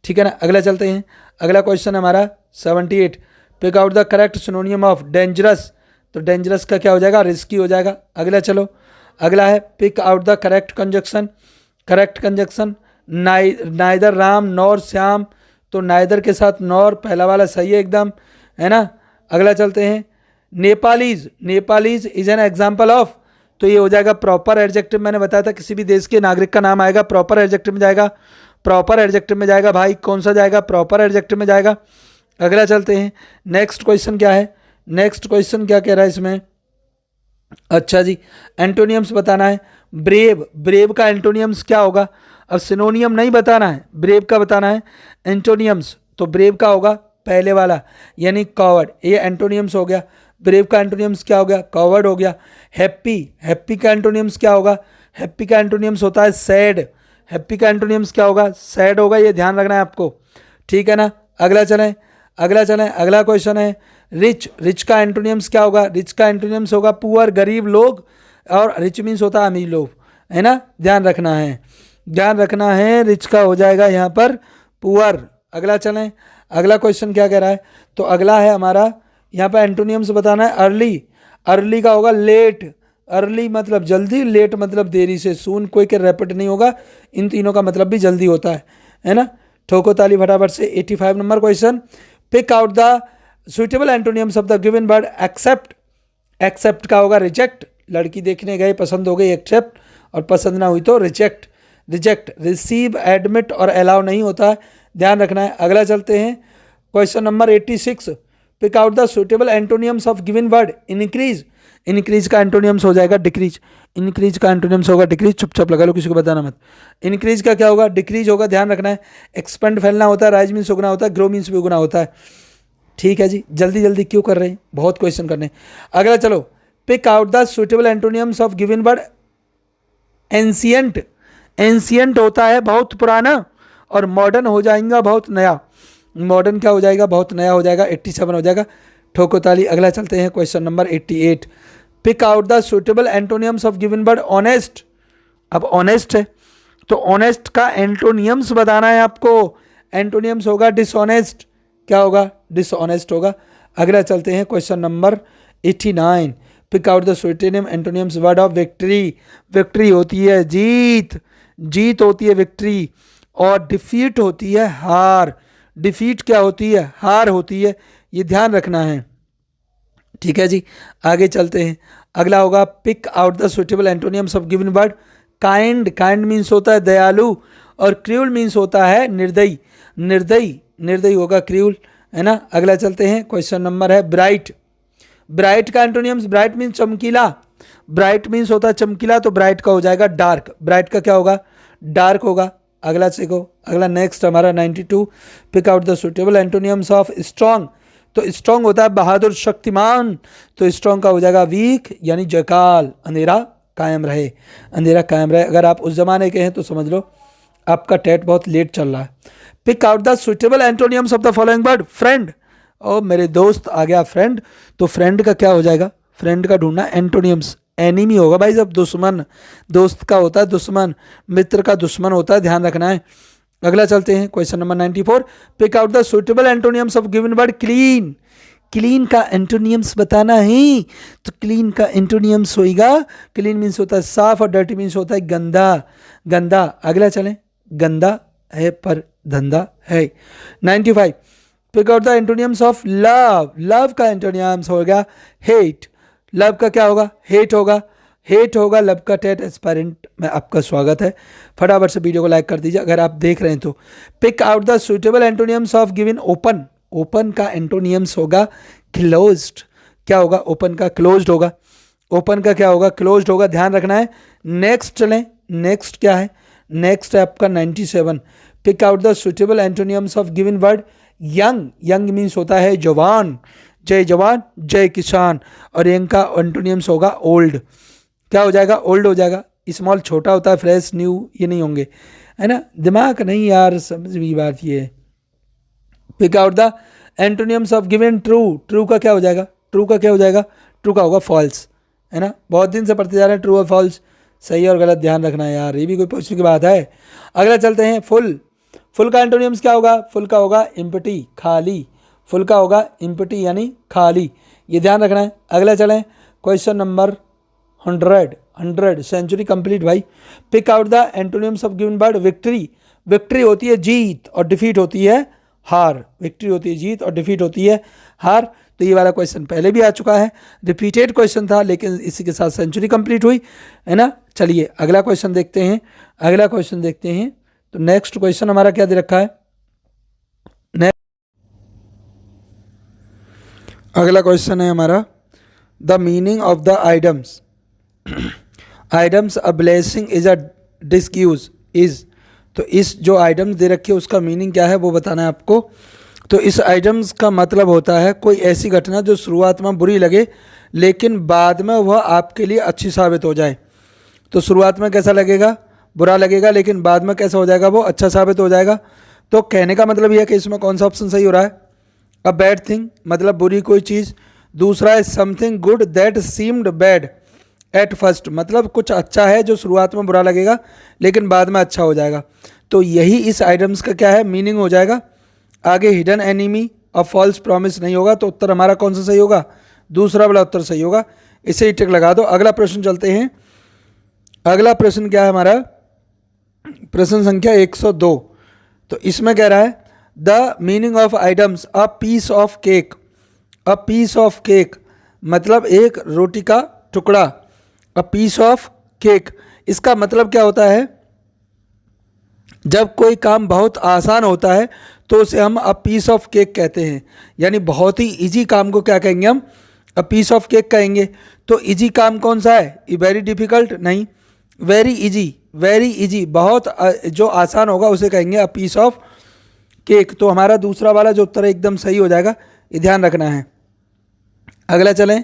ठीक है ना। अगला चलते हैं, अगला क्वेश्चन हमारा 78, pick out the correct synonym of dangerous. तो डेंजरस का क्या हो जाएगा? रिस्की हो जाएगा। अगला चलो, अगला है pick out the correct conjunction. Correct conjunction, neither Ram nor Shyam. तो नाइदर के साथ नॉर, पहला वाला सही है एकदम, है ना। अगला चलते हैं, Nepalese, Nepalese is an example of. तो ये हो जाएगा प्रॉपर एडजेक्टिव। मैंने बताया था किसी भी देश के नागरिक का नाम आएगा प्रॉपर एडजेक्टिव में जाएगा, प्रॉपर एडजेक्टिव में जाएगा भाई। कौन सा जाएगा? प्रॉपर एडजेक्टिव में जाएगा। अगला चलते हैं, नेक्स्ट क्वेश्चन क्या है? नेक्स्ट क्वेश्चन क्या कह रहा है इसमें? अच्छा जी, एंटोनियम्स बताना है। ब्रेव, ब्रेव का एंटोनियम्स क्या होगा? अब सिनोनियम नहीं बताना है, ब्रेव का बताना है। एंटोनियम्स, तो ब्रेव का होगा पहले वाला यानी कॉवर्ड, ये एंटोनियम्स हो गया। ब्रेव का एंटोनियम्स क्या हो गया? कॉवर्ड हो गया। हैप्पी, हैप्पी का एंटोनियम्स क्या होगा? हैप्पी का एंटोनियम्स होता है सैड। हैप्पी का एंटोनियम्स क्या होगा? सैड होगा, ये ध्यान रखना है आपको, ठीक है ना। अगला चलें, अगला चलें, अगला क्वेश्चन है रिच। रिच का एंटोनियम्स क्या होगा? रिच का एंटोनियम्स होगा पुअर, गरीब लोग, और रिच मीन्स होता है अमीर लोग, है ना, ध्यान रखना है, ध्यान रखना है। रिच का हो जाएगा यहाँ पर पुअर। अगला चलें, अगला क्वेश्चन क्या कह रहा है? तो अगला है हमारा, यहाँ पर एंटोनियम्स बताना है। अर्ली, अर्ली का होगा लेट। अर्ली मतलब जल्दी, लेट मतलब देरी से। सून कोई के रैपिड नहीं होगा, इन तीनों का मतलब भी जल्दी होता है ना। ठोको ताली फटाफट से। 85 number question, pick out the suitable antonyms of the given word accept. Accept का होगा रिजेक्ट, लड़की देखने गए, पसंद हो गई, एक्सेप्ट, और पसंद ना हुई तो रिजेक्ट। रिजेक्ट, रिसीव, एडमिट और अलाउ नहीं होता है, ध्यान रखना है। अगला चलते हैं question number 86, pick out the suitable antonyms of given word increase. Increase का एंटोनियम्स हो जाएगा डिक्रीज। इंक्रीज का एंटोनियम्स होगा डिक्रीज, चुपचाप लगा लो, किसी को बताना मत। इंक्रीज का क्या होगा? डिक्रीज होगा, ध्यान रखना है। एक्सपेंड फैलना होता है, राइज मीन्स उगना होता है, ग्रो मीन्स भी उगना होता है, ठीक है जी। जल्दी जल्दी क्यों कर रहे हैं, बहुत क्वेश्चन करने। अगला चलो, pick out the suitable antonyms of given word ancient. Ancient होता है बहुत पुराना, और मॉडर्न हो जाएगा बहुत नया। मॉडर्न क्या हो जाएगा? बहुत नया हो जाएगा, 87 हो जाएगा। ठोको ताली। अगला चलते हैं question number 88, pick out the suitable antonyms of given word honest. अब ऑनेस्ट है तो ऑनेस्ट का एंटोनियम्स बताना है आपको। एंटोनियम्स होगा डिसऑनेस्ट, क्या होगा? डिसऑनेस्ट होगा। अगला चलते हैं question number 89, pick out the suitable antonyms word of victory. Victory होती है जीत, जीत होती है विक्ट्री, और डिफीट होती है हार। डिफीट क्या होती है? हार होती है, ये ध्यान रखना है, ठीक है जी। आगे चलते हैं, अगला होगा pick out the suitable antonyms of given word kind. Kind means होता है दयालु, और क्रूल मीन्स होता है निर्दयी। निर्दयी, निर्दयी होगा क्रूल, है ना। अगला चलते हैं, क्वेश्चन नंबर है ब्राइट। ब्राइट का एंटोनियम्स, ब्राइट मीन्स चमकीला। ब्राइट मीन्स होता है चमकीला, तो ब्राइट का हो जाएगा डार्क। ब्राइट का क्या होगा? डार्क होगा। अगला सीखो, अगला नेक्स्ट हमारा 92, pick out the suitable antonyms of strong. तो स्ट्रॉन्ग होता है बहादुर, शक्तिमान, तो स्ट्रॉन्ग का हो जाएगा वीक यानी जकाल। अंधेरा कायम रहे, अंधेरा कायम रहे। अगर आप उस जमाने के हैं तो समझ लो आपका टेट बहुत लेट चल रहा है। Pick out the suitable antonyms of the following word friend. और मेरे दोस्त आ गया फ्रेंड, तो फ्रेंड का क्या हो जाएगा? फ्रेंड का ढूंढना एंटोनियम्स। एनिमी होगा भाई, जब दुश्मन, दोस्त का होता है दुश्मन, मित्र का दुश्मन होता है, ध्यान रखना है। अगला चलते हैं question number 94, pick out the suitable antonyms of given word clean. Clean का एंटोनियम्स बताना है, तो क्लीन का एंटोनियम्स होगा, क्लीन मीन्स होता है साफ, और डर्टी मीन्स होता है गंदा, गंदा। अगला चलें, गंदा है पर धंधा है। 95, pick out the antonyms of love. Love का एंटोनियम्स होगा हेट। लव का क्या होगा? हेट होगा, हेट होगा। लव का टेट एस्पायरेंट में आपका स्वागत है। फटाफट से वीडियो को लाइक कर दीजिए अगर आप देख रहे हैं तो। Pick out the suitable antonyms of given open. Open का एंटोनियम्स होगा क्लोज्ड। क्या होगा? ओपन का क्लोज्ड होगा। ओपन का क्या होगा? क्लोज्ड होगा, ध्यान रखना है। नेक्स्ट चलें, नेक्स्ट क्या है? नेक्स्ट है आपका 97, pick out the suitable antonyms of given word young. Young means होता है जवान, जय जवान जय किसान, और यंग का एंटोनियम्स होगा ओल्ड। क्या हो जाएगा? ओल्ड हो जाएगा। स्मॉल छोटा होता है, फ्रेश न्यू ये नहीं होंगे, है ना। दिमाग नहीं यार, समझ भी बात ये है। Pick out the antonyms of given true. True का क्या हो जाएगा? ट्रू का क्या हो जाएगा? ट्रू का होगा फॉल्स, है ना। बहुत दिन से पढ़ते जा रहे हैं, ट्रू और फॉल्स, सही और गलत ध्यान रखना है यार, ये भी कोई पूछने की बात है। अगला चलते हैं फुल। फुल का एंटोनियम्स क्या होगा? फुल का होगा एम्प्टी, खाली। फुल का होगा एम्प्टी यानी खाली, ये ध्यान रखना है। अगला चलें क्वेश्चन नंबर 100 सेंचुरी कंप्लीट भाई। Pick out the antonyms of given word victory. Victory होती है जीत, और डिफीट होती है हार। विक्ट्री होती है जीत, और डिफीट होती है हार। तो ये वाला क्वेश्चन पहले भी आ चुका है, रिपीटेड क्वेश्चन था, लेकिन इसी के साथ सेंचुरी कंप्लीट हुई, है ना। चलिए अगला क्वेश्चन देखते हैं, अगला क्वेश्चन देखते हैं। तो नेक्स्ट क्वेश्चन हमारा क्या दे रखा है? अगला क्वेश्चन है हमारा, the meaning of the idioms. Idioms a blessing is a disguise is. तो इस जो आइटम्स दे रखी है उसका मीनिंग क्या है वो बताना है आपको। तो इस आइटम्स का मतलब होता है कोई ऐसी घटना जो शुरुआत में बुरी लगे लेकिन बाद में वह आपके लिए अच्छी साबित हो जाए। तो शुरुआत में कैसा लगेगा, बुरा लगेगा, लेकिन बाद में कैसा हो जाएगा, वो अच्छा साबित हो जाएगा। तो कहने का मतलब यह है कि इसमें कौन सा ऑप्शन सही हो रहा है। अ बैड थिंग मतलब बुरी कोई चीज़। दूसरा है something good that seemed bad at first, मतलब कुछ अच्छा है जो शुरुआत में बुरा लगेगा लेकिन बाद में अच्छा हो जाएगा। तो यही इस आइटम्स का क्या है, मीनिंग हो जाएगा। आगे हिडन एनिमी और फॉल्स प्रॉमिस नहीं होगा, तो उत्तर हमारा कौन सा सही होगा, दूसरा वाला उत्तर सही होगा। इसे ही टिक लगा दो। अगला प्रश्न चलते हैं। अगला प्रश्न क्या है हमारा, प्रश्न संख्या 102। तो इसमें कह रहा है the meaning of items a piece of cake. A piece of cake मतलब एक रोटी का टुकड़ा। अ पीस ऑफ केक इसका मतलब क्या होता है, जब कोई काम बहुत आसान होता है तो उसे हम अ पीस ऑफ केक कहते हैं। यानी बहुत ही इजी काम को क्या कहेंगे हम, अ पीस ऑफ केक कहेंगे। तो इजी काम कौन सा है, वेरी डिफिकल्ट नहीं, वेरी इजी, वेरी इजी बहुत जो आसान होगा उसे कहेंगे अ पीस ऑफ केक। तो हमारा दूसरा वाला जो उत्तर है एकदम सही हो जाएगा, ये ध्यान रखना है। अगला चलें।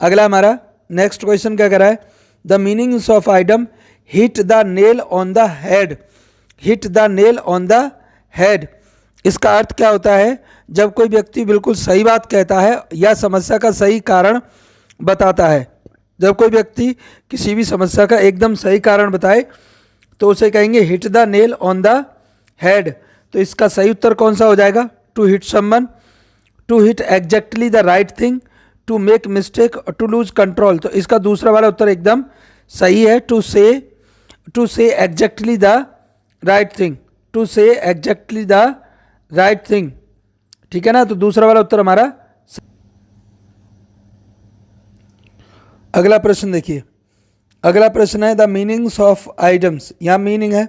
अगला हमारा नेक्स्ट क्वेश्चन क्या कर रहा है, the meanings of item hit the nail on the head. Hit the nail on the head इसका अर्थ क्या होता है, जब कोई व्यक्ति बिल्कुल सही बात कहता है या समस्या का सही कारण बताता है। जब कोई व्यक्ति किसी भी समस्या का एकदम सही कारण बताए तो उसे कहेंगे hit the nail on the head. तो इसका सही उत्तर कौन सा हो जाएगा, to hit someone, to hit exactly the right thing, to make mistake, to lose control. तो इसका दूसरा वाला उत्तर एकदम सही है, to say exactly the right thing, to say exactly the right thing, ठीक है ना। तो दूसरा वाला उत्तर हमारा। अगला प्रश्न देखिए। अगला प्रश्न है द मीनिंग्स ऑफ आइटम्स। यहाँ मीनिंग है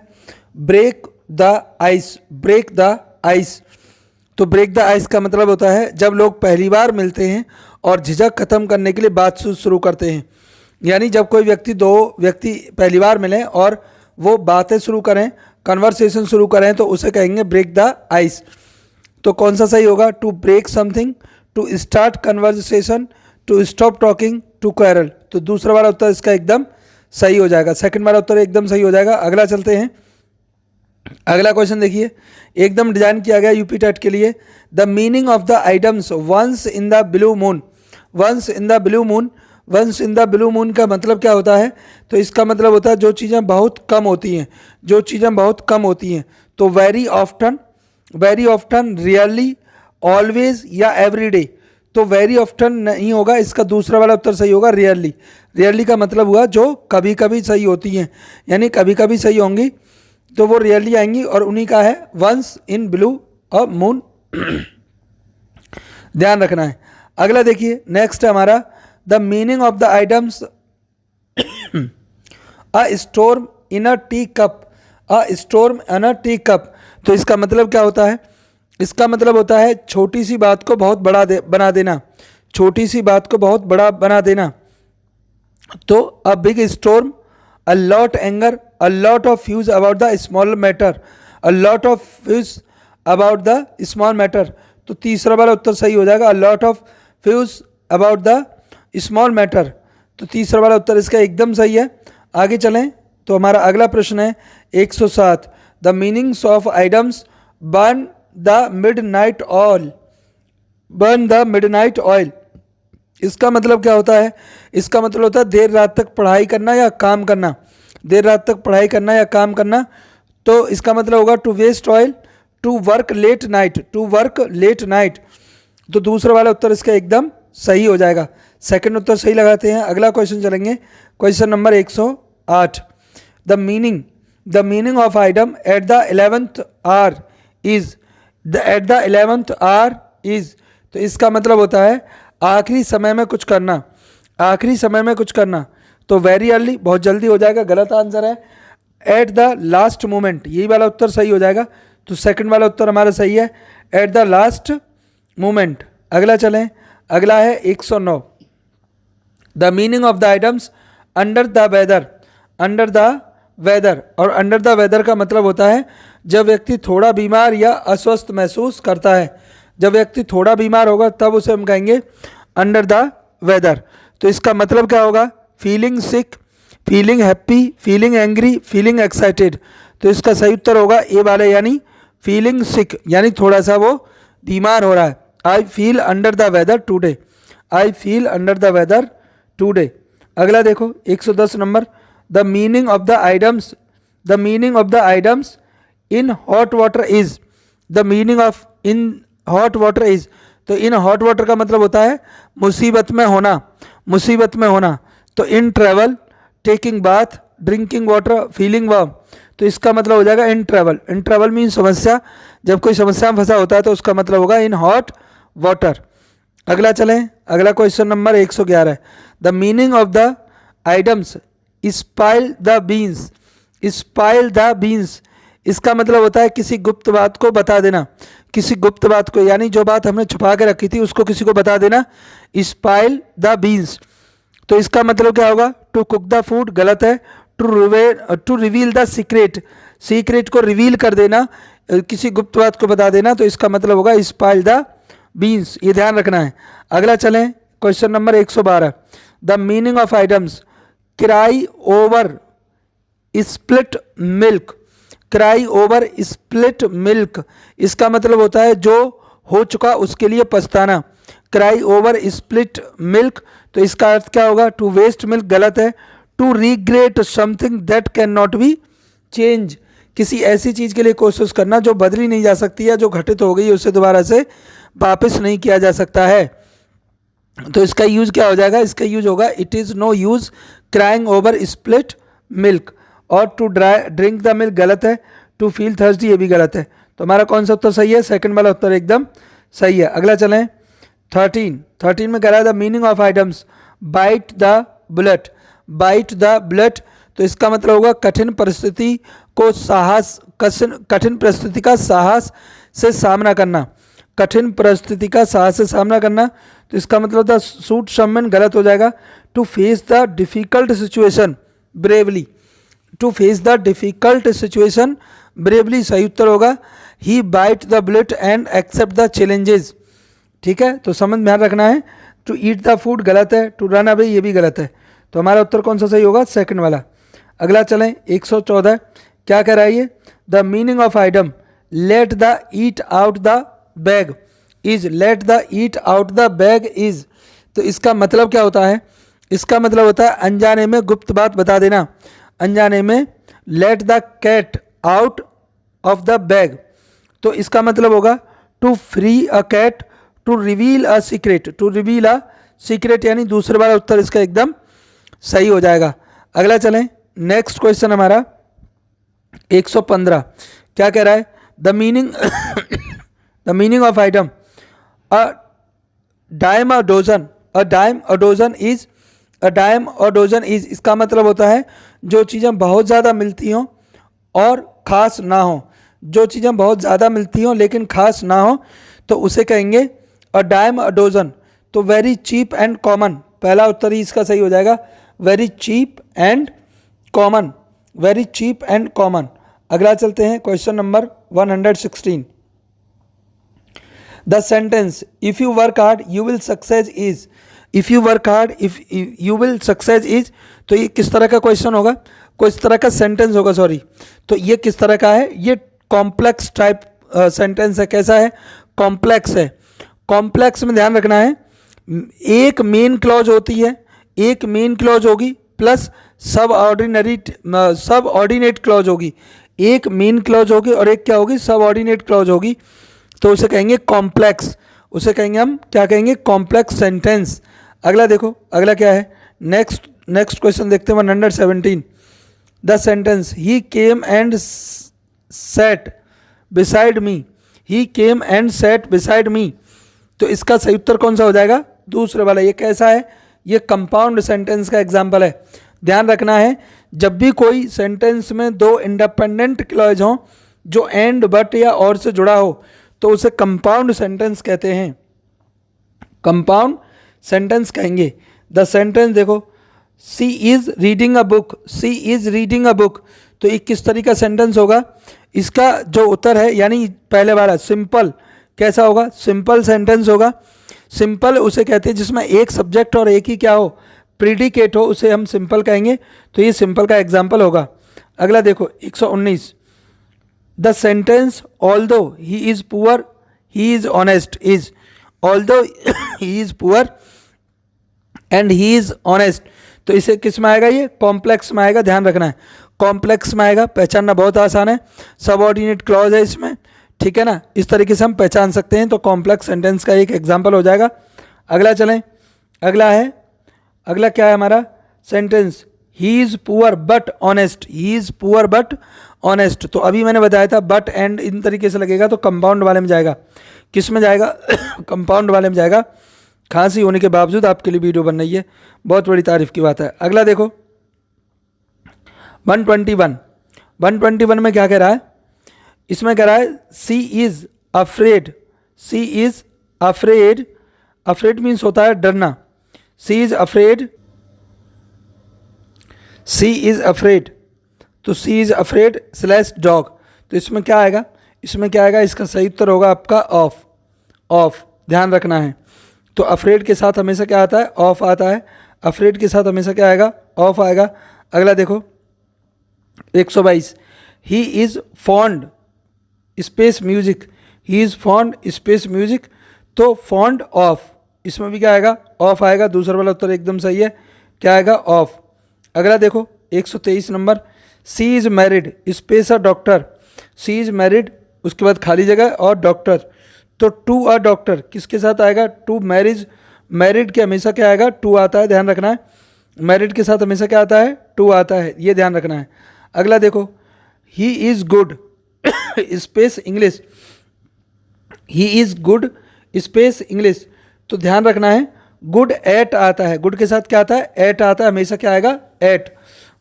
break the ice, break the ice. तो ब्रेक द आइस का मतलब होता है जब लोग पहली बार मिलते हैं और झिझक खत्म करने के लिए बातचीत शुरू करते हैं। यानी जब कोई व्यक्ति, दो व्यक्ति पहली बार मिलें और वो बातें शुरू करें, कन्वर्सेशन शुरू करें, तो उसे कहेंगे ब्रेक द आइस। तो कौन सा सही होगा, to break something, to start conversation, to stop talking, to quarrel. तो दूसरा वाला उत्तर इसका एकदम सही हो जाएगा, सेकंड वाला उत्तर एकदम सही हो जाएगा। अगला चलते हैं। अगला क्वेश्चन देखिए, एकदम डिजाइन किया गया यूपी टेट के लिए। The meaning of the items once in the blue moon. Once in the blue moon, once in the blue moon का मतलब क्या होता है, तो इसका मतलब होता है जो चीज़ें बहुत कम होती हैं, जो चीज़ें बहुत कम होती हैं। तो very often, very often, rarely, always या एवरीडे। तो वेरी ऑफ्टन नहीं होगा, इसका दूसरा वाला उत्तर सही होगा, रियरली। रियरली का मतलब हुआ जो कभी कभी सही होती हैं, यानी कभी कभी सही होंगी तो वो रियरली आएंगी, और उन्हीं का है वंस इन ब्लू और मून। ध्यान रखना है। अगला देखिए, नेक्स्ट है हमारा the meaning of the items a storm in a tea cup. A storm in a tea cup, तो इसका मतलब क्या होता है, इसका मतलब होता है छोटी सी बात को बहुत बड़ा बना देना, छोटी सी बात को बहुत बड़ा बना देना। तो a big storm, a lot anger, a lot of views about the small matter, a lot of views about the small matter. तो तीसरा वाला उत्तर सही हो जाएगा, a lot of views about the small matter. तो तीसरा वाला उत्तर इसका एकदम सही है। आगे चलें तो हमारा अगला प्रश्न है 107। The meanings of items burn the midnight oil. Burn the midnight oil इसका मतलब क्या होता है, इसका मतलब होता है देर रात तक पढ़ाई करना या काम करना, देर रात तक पढ़ाई करना या काम करना। तो इसका मतलब होगा to waste oil, to work late night, to work late night. तो दूसरा वाला उत्तर इसका एकदम सही हो जाएगा, सेकंड उत्तर सही लगाते हैं। अगला क्वेश्चन चलेंगे, question number 108। The meaning of item at the 11th our is. At the 11th our is, तो इसका मतलब होता है आखिरी समय में कुछ करना, आखिरी समय में कुछ करना। तो वेरी अर्ली बहुत जल्दी हो जाएगा, गलत आंसर है। एट द लास्ट मोमेंट, यही वाला उत्तर सही हो जाएगा। तो सेकंड वाला उत्तर हमारा सही है, एट द लास्ट मोमेंट। अगला चलें, अगला है 109। The meaning of the items under the weather. Under the weather, और अंडर द वेदर का मतलब होता है जब व्यक्ति थोड़ा बीमार या अस्वस्थ महसूस करता है। जब व्यक्ति थोड़ा बीमार होगा तब उसे हम कहेंगे अंडर द वेदर। तो इसका मतलब क्या होगा? फीलिंग सिक, feeling happy, feeling angry, feeling excited. तो इसका सही उत्तर होगा ए वाला, यानी फीलिंग सिक, यानी थोड़ा सा वो बीमार हो रहा है। I feel under the weather today, I feel under the weather today. अगला देखो 110 number, the meaning of the items, the meaning of the items in hot water is, the meaning of in hot water is. तो in hot water का मतलब होता है मुसीबत में होना, मुसीबत में होना। तो इन travel, taking bath, drinking water, feeling warm. तो इसका मतलब हो जाएगा इन ट्रैवल। इन ट्रैवल मीन समस्या, जब कोई समस्या में फंसा होता है तो उसका मतलब होगा इन हॉट वाटर। अगला चलें, अगला क्वेश्चन नंबर 111 है, the meaning of the items स्पाइल the beans, स्पाइल the beans. इसका मतलब होता है किसी गुप्त बात को बता देना, किसी गुप्त बात को, यानी जो बात हमने छुपा के रखी थी उसको किसी को बता देना, स्पाइल द बीन्स। तो इसका मतलब क्या होगा? टू कुक द फूड गलत है, to reveal the secret, secret को रिवील कर देना, किसी गुप्त बात को बता देना। तो इसका मतलब होगा स्पाइल द बीन्स, ये ध्यान रखना है। अगला चलें, question number 112, the meaning of items cry over split milk, cry over split milk. इसका मतलब होता है जो हो चुका उसके लिए पछताना, क्राई ओवर स्प्लिट मिल्क। तो इसका अर्थ क्या होगा? टू वेस्ट मिल्क गलत है, to regret something that can not be change, किसी ऐसी चीज़ के लिए कोशिश करना जो बदली नहीं जा सकती या जो घटित हो गई उसे दोबारा से वापस नहीं किया जा सकता है। तो इसका यूज क्या हो जाएगा? इसका यूज होगा it is no use crying over split milk. और टू ड्रिंक द मिल्क गलत है, टू फील थर्स्टी ये भी गलत है। तो हमारा कौन सा उत्तर सही है? सेकंड वाला उत्तर एकदम सही है। अगला चलें 13 में कह रहा है the meaning of items bite the bullet, bite the bullet. तो इसका मतलब होगा कठिन परिस्थिति को साहस, कठिन परिस्थिति का साहस से सामना करना, कठिन परिस्थिति का साहस से सामना करना। तो इसका मतलब होता है सूट समन गलत हो जाएगा, to face the difficult situation bravely, to face the difficult situation bravely सही उत्तर होगा। He bite the bullet and accept the challenges. ठीक है, तो समझ ध्यान रखना है। टू ईट द फूड गलत है, टू रन अवे ये भी गलत है। तो हमारा उत्तर कौन सा सही होगा? सेकंड वाला। अगला चलें 114, क्या कह रहा है ये? The meaning of item let the eat out the bag is, let the eat out the bag is. तो इसका मतलब क्या होता है? इसका मतलब होता है अनजाने में गुप्त बात बता देना, अनजाने में। Let the cat out of the bag, तो इसका मतलब होगा to free a cat, to reveal a secret, to reveal a secret, यानी दूसरे वाला उत्तर इसका एकदम सही हो जाएगा। अगला चलें, नेक्स्ट क्वेश्चन हमारा 115, क्या कह रहा है? The meaning the meaning of item a dime a dozen, a dime a dozen is, a dime a dozen is. इसका मतलब होता है जो चीज़ें बहुत ज़्यादा मिलती हों और ख़ास ना हो, जो चीज़ें बहुत ज़्यादा मिलती हों लेकिन ख़ास ना हो तो उसे कहेंगे अ डाइम अ डोजन। तो वेरी चीप एंड कॉमन, पहला उत्तर ही इसका सही हो जाएगा, very cheap and common, very cheap and common. अगला चलते हैं question number 116, the sentence if you work hard you will success is, if you work hard if you will success is. तो ये किस तरह का क्वेश्चन होगा? किस तरह का सेंटेंस होगा, सॉरी। तो ये किस तरह का है? ये कॉम्प्लेक्स टाइप सेंटेंस है। कैसा है? कॉम्प्लेक्स है। कॉम्प्लेक्स में ध्यान रखना है, एक मेन क्लॉज होती है, एक मेन क्लॉज होगी प्लस सब ऑर्डिनेट क्लॉज होगी। एक मेन क्लॉज होगी और एक क्या होगी? सब ऑर्डिनेट क्लॉज होगी। तो उसे कहेंगे कॉम्प्लेक्स, उसे कहेंगे हम क्या कहेंगे? Complex sentence. अगला देखो, अगला क्या है? नेक्स्ट क्वेश्चन देखते हैं 117, the sentence he came and set beside me, he came and set beside me. तो इसका सही उत्तर कौन सा हो जाएगा? दूसरे वाला। ये कैसा है? ये कंपाउंड सेंटेंस का एग्जाम्पल है। ध्यान रखना है, जब भी कोई सेंटेंस में दो इंडिपेंडेंट क्लॉज हों जो एंड बट या और से जुड़ा हो तो उसे कंपाउंड सेंटेंस कहते हैं, कंपाउंड सेंटेंस कहेंगे। द सेंटेंस देखो, she is reading a book, she is reading a book. तो ये किस तरीके का सेंटेंस होगा? इसका जो उत्तर है यानी पहले वाला सिंपल, कैसा होगा? सिंपल सेंटेंस होगा। सिंपल उसे कहते हैं जिसमें एक सब्जेक्ट और एक ही क्या हो, प्रीडिकेट हो, उसे हम सिंपल कहेंगे। तो ये सिंपल का एग्जाम्पल होगा। अगला देखो 119, the sentence although he is poor he is honest is, although he is poor and he is honest, तो इसे किस में आएगा? ये कॉम्प्लेक्स में आएगा, ध्यान रखना है। कॉम्प्लेक्स में आएगा, पहचानना बहुत आसान है, सबऑर्डिनेट क्लॉज है इसमें, ठीक है ना। इस तरीके से हम पहचान सकते हैं, तो कॉम्प्लेक्स सेंटेंस का एक एग्जाम्पल हो जाएगा। अगला चलें, अगला है, अगला क्या है हमारा sentence? He is poor but honest, he is poor but honest. तो अभी मैंने बताया था बट एंड इन तरीके से लगेगा तो कंपाउंड वाले में जाएगा। किस में जाएगा? कंपाउंड वाले में जाएगा। खांसी होने के बावजूद आपके लिए वीडियो बन रही है, बहुत बड़ी तारीफ की बात है। अगला देखो 121 में क्या कह रहा है? इसमें कह रहा है she is afraid, she is afraid, afraid means होता है डरना। She is afraid, she is afraid, तो she is afraid slash dog, तो इसमें क्या आएगा? इसमें क्या आएगा? इसका सही उत्तर होगा आपका ऑफ, ऑफ, ध्यान रखना है। तो अफ्रेड के साथ हमेशा क्या आता है? ऑफ आता है। अफ्रेड के साथ हमेशा क्या आएगा? ऑफ आएगा। अगला देखो 122, he is fond space music, he is fond space music, तो फॉन्ड ऑफ, इसमें भी क्या आएगा? ऑफ आएगा। दूसरा वाला उत्तर एकदम सही है, क्या आएगा? ऑफ। अगला देखो 123 number, she is married space a doctor, she is married, उसके बाद खाली जगह और डॉक्टर, तो टू अ डॉक्टर किसके साथ आएगा? टू मैरिज, मैरिड के हमेशा क्या आएगा? टू आता है, ध्यान रखना है। मैरिड के साथ हमेशा क्या आता है? टू आता है, ये ध्यान रखना है। अगला देखो, ही is good space English, he is good space English, तो ध्यान रखना है गुड एट आता है, गुड के साथ क्या आता है? एट आता है, हमेशा क्या आएगा? At,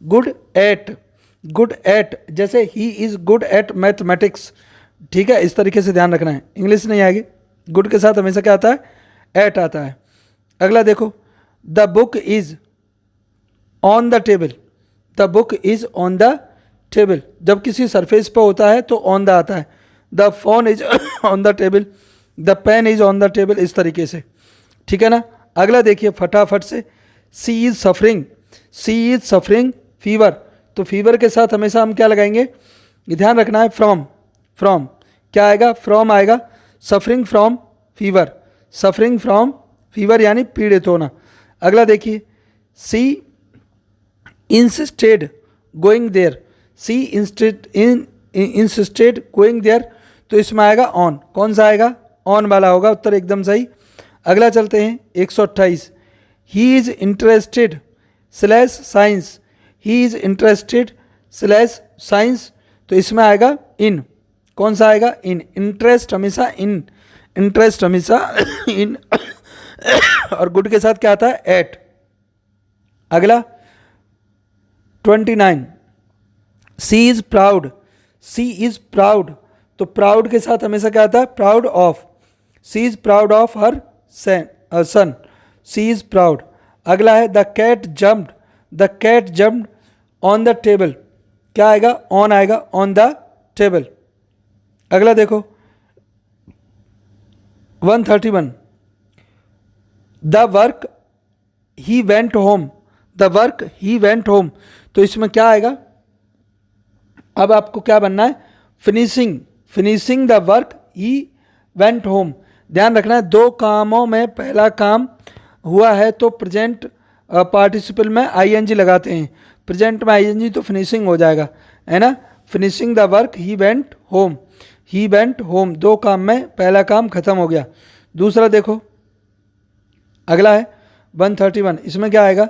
good at, good at, जैसे he is good at mathematics, ठीक है, इस तरीके से ध्यान रखना है। इंग्लिश नहीं आएगी, गुड के साथ हमेशा क्या आता है? एट आता है। अगला देखो, the book is on the table, the book is on the table, जब किसी सरफेस पर होता है तो ऑन द आता है। The phone is on the table, the pen is on the table, इस तरीके से, ठीक है ना। अगला देखिए फटाफट से, she is suffering, she is suffering fever, तो फीवर के साथ हमेशा हम क्या लगाएंगे? ये ध्यान रखना है, फ्रॉम, फ्रॉम क्या आएगा? फ्रॉम आएगा। Suffering from fever, suffering from fever यानी पीड़ित होना। अगला देखिए, she insisted going there, she insisted going there, तो इसमें आएगा ऑन, कौन सा आएगा? ऑन वाला होगा, उत्तर एकदम सही। अगला चलते हैं 128, he is interested slash science, he is interested slash science, तो इसमें आएगा इन, कौन सा आएगा? इन, इंटरेस्ट हमेशा इन, इंटरेस्ट हमेशा इन और गुड के साथ क्या आता है? एट। अगला 29, she is proud, she is proud, तो प्राउड के साथ हमेशा क्या आता है? Proud of, she is proud of her son, she is proud. अगला है the cat jumped, the cat jumped on the table, क्या आएगा? ऑन आएगा, ऑन द टेबल। अगला देखो 131, the work he went home, the work he went home, तो इसमें क्या आएगा? अब आपको क्या बनना है? Finishing, finishing the work he went home, ध्यान रखना है। दो कामों में पहला काम हुआ है तो प्रेजेंट पार्टिसिपल में आईएनजी लगाते हैं, प्रेजेंट में आईएनजी तो फिनिशिंग हो जाएगा, है ना। Finishing the work he went home, he went home, दो काम में पहला काम खत्म हो गया। दूसरा देखो, अगला है 131, इसमें क्या आएगा?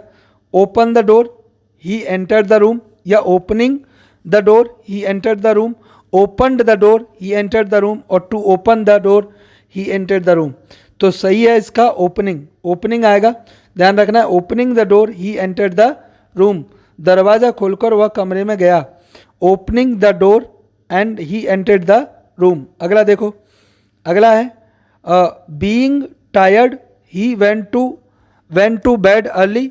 Open the door he entered the room, या opening the door he entered the room, opened the door he entered the room, or to open the door he entered the room, तो सही है इसका ओपनिंग, ओपनिंग आएगा, ध्यान रखना है। Opening the door he entered the room, दरवाज़ा खोलकर वह कमरे में गया, opening the door and he entered the room. अगला देखो, अगला है being tired he went to bed early,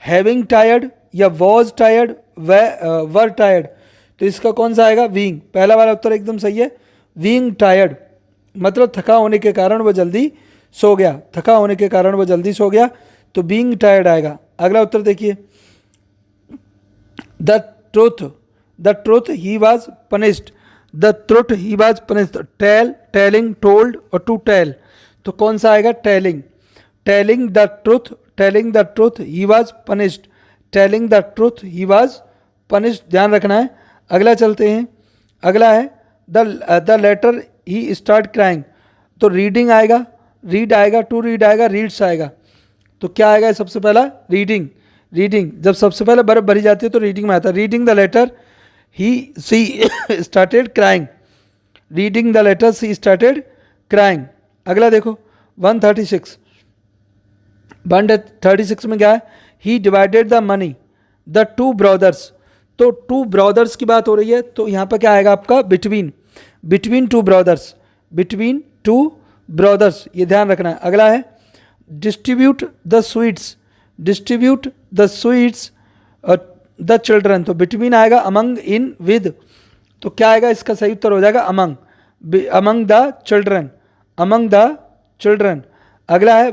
having tired या वॉज टायर्ड वर टायर्ड, तो इसका कौन सा आएगा, बीइंग। पहला वाला उत्तर एकदम सही है, बीइंग टायर्ड मतलब थका होने के कारण वो जल्दी सो गया, थका होने के कारण वो जल्दी सो गया, तो बीइंग टायर्ड आएगा। अगला उत्तर देखिए, the truth he was punished, the truth he was punished, tell, telling, told और टू टेल, तो कौन सा आएगा, telling. Telling the truth he was punished, telling the truth he was punished, ध्यान रखना है। अगला चलते हैं, अगला है the letter he start crying, तो रीडिंग आएगा, रीड आएगा, टू रीड आएगा, रीड्स आएगा, तो क्या आएगा सबसे पहला, रीडिंग। रीडिंग जब सबसे पहले बर्फ भरी जाती है तो रीडिंग में आता है। Reading the letter she started crying, reading the letter she started crying. अगला देखो 136 में क्या है, he divided the money the two brothers, तो टू ब्रदर्स की बात हो रही है, तो यहाँ पर क्या आएगा आपका, between two brothers, between two brothers, ये ध्यान रखना है। अगला है distribute the sweets the children, तो बिटवीन आएगा, अमंग, इन, विद, तो क्या आएगा इसका सही उत्तर हो जाएगा अमंग द चिल्ड्रन। अगला है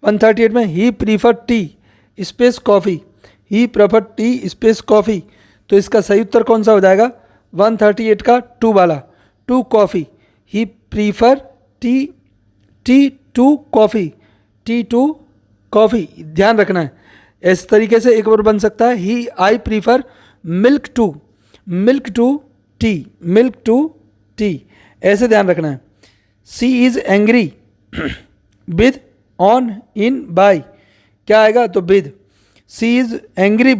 138 में ही प्रीफर टी स्पेस कॉफ़ी, ही प्रेफर टी स्पेस कॉफ़ी, तो इसका सही उत्तर कौन सा हो जाएगा, 138 का टू वाला, to coffee, he prefer tea to coffee, ध्यान रखना है। इस तरीके से एक और बन सकता है, he I prefer milk to tea, ऐसे ध्यान रखना है। She is angry with, on, in, by, क्या आएगा, तो with, she is angry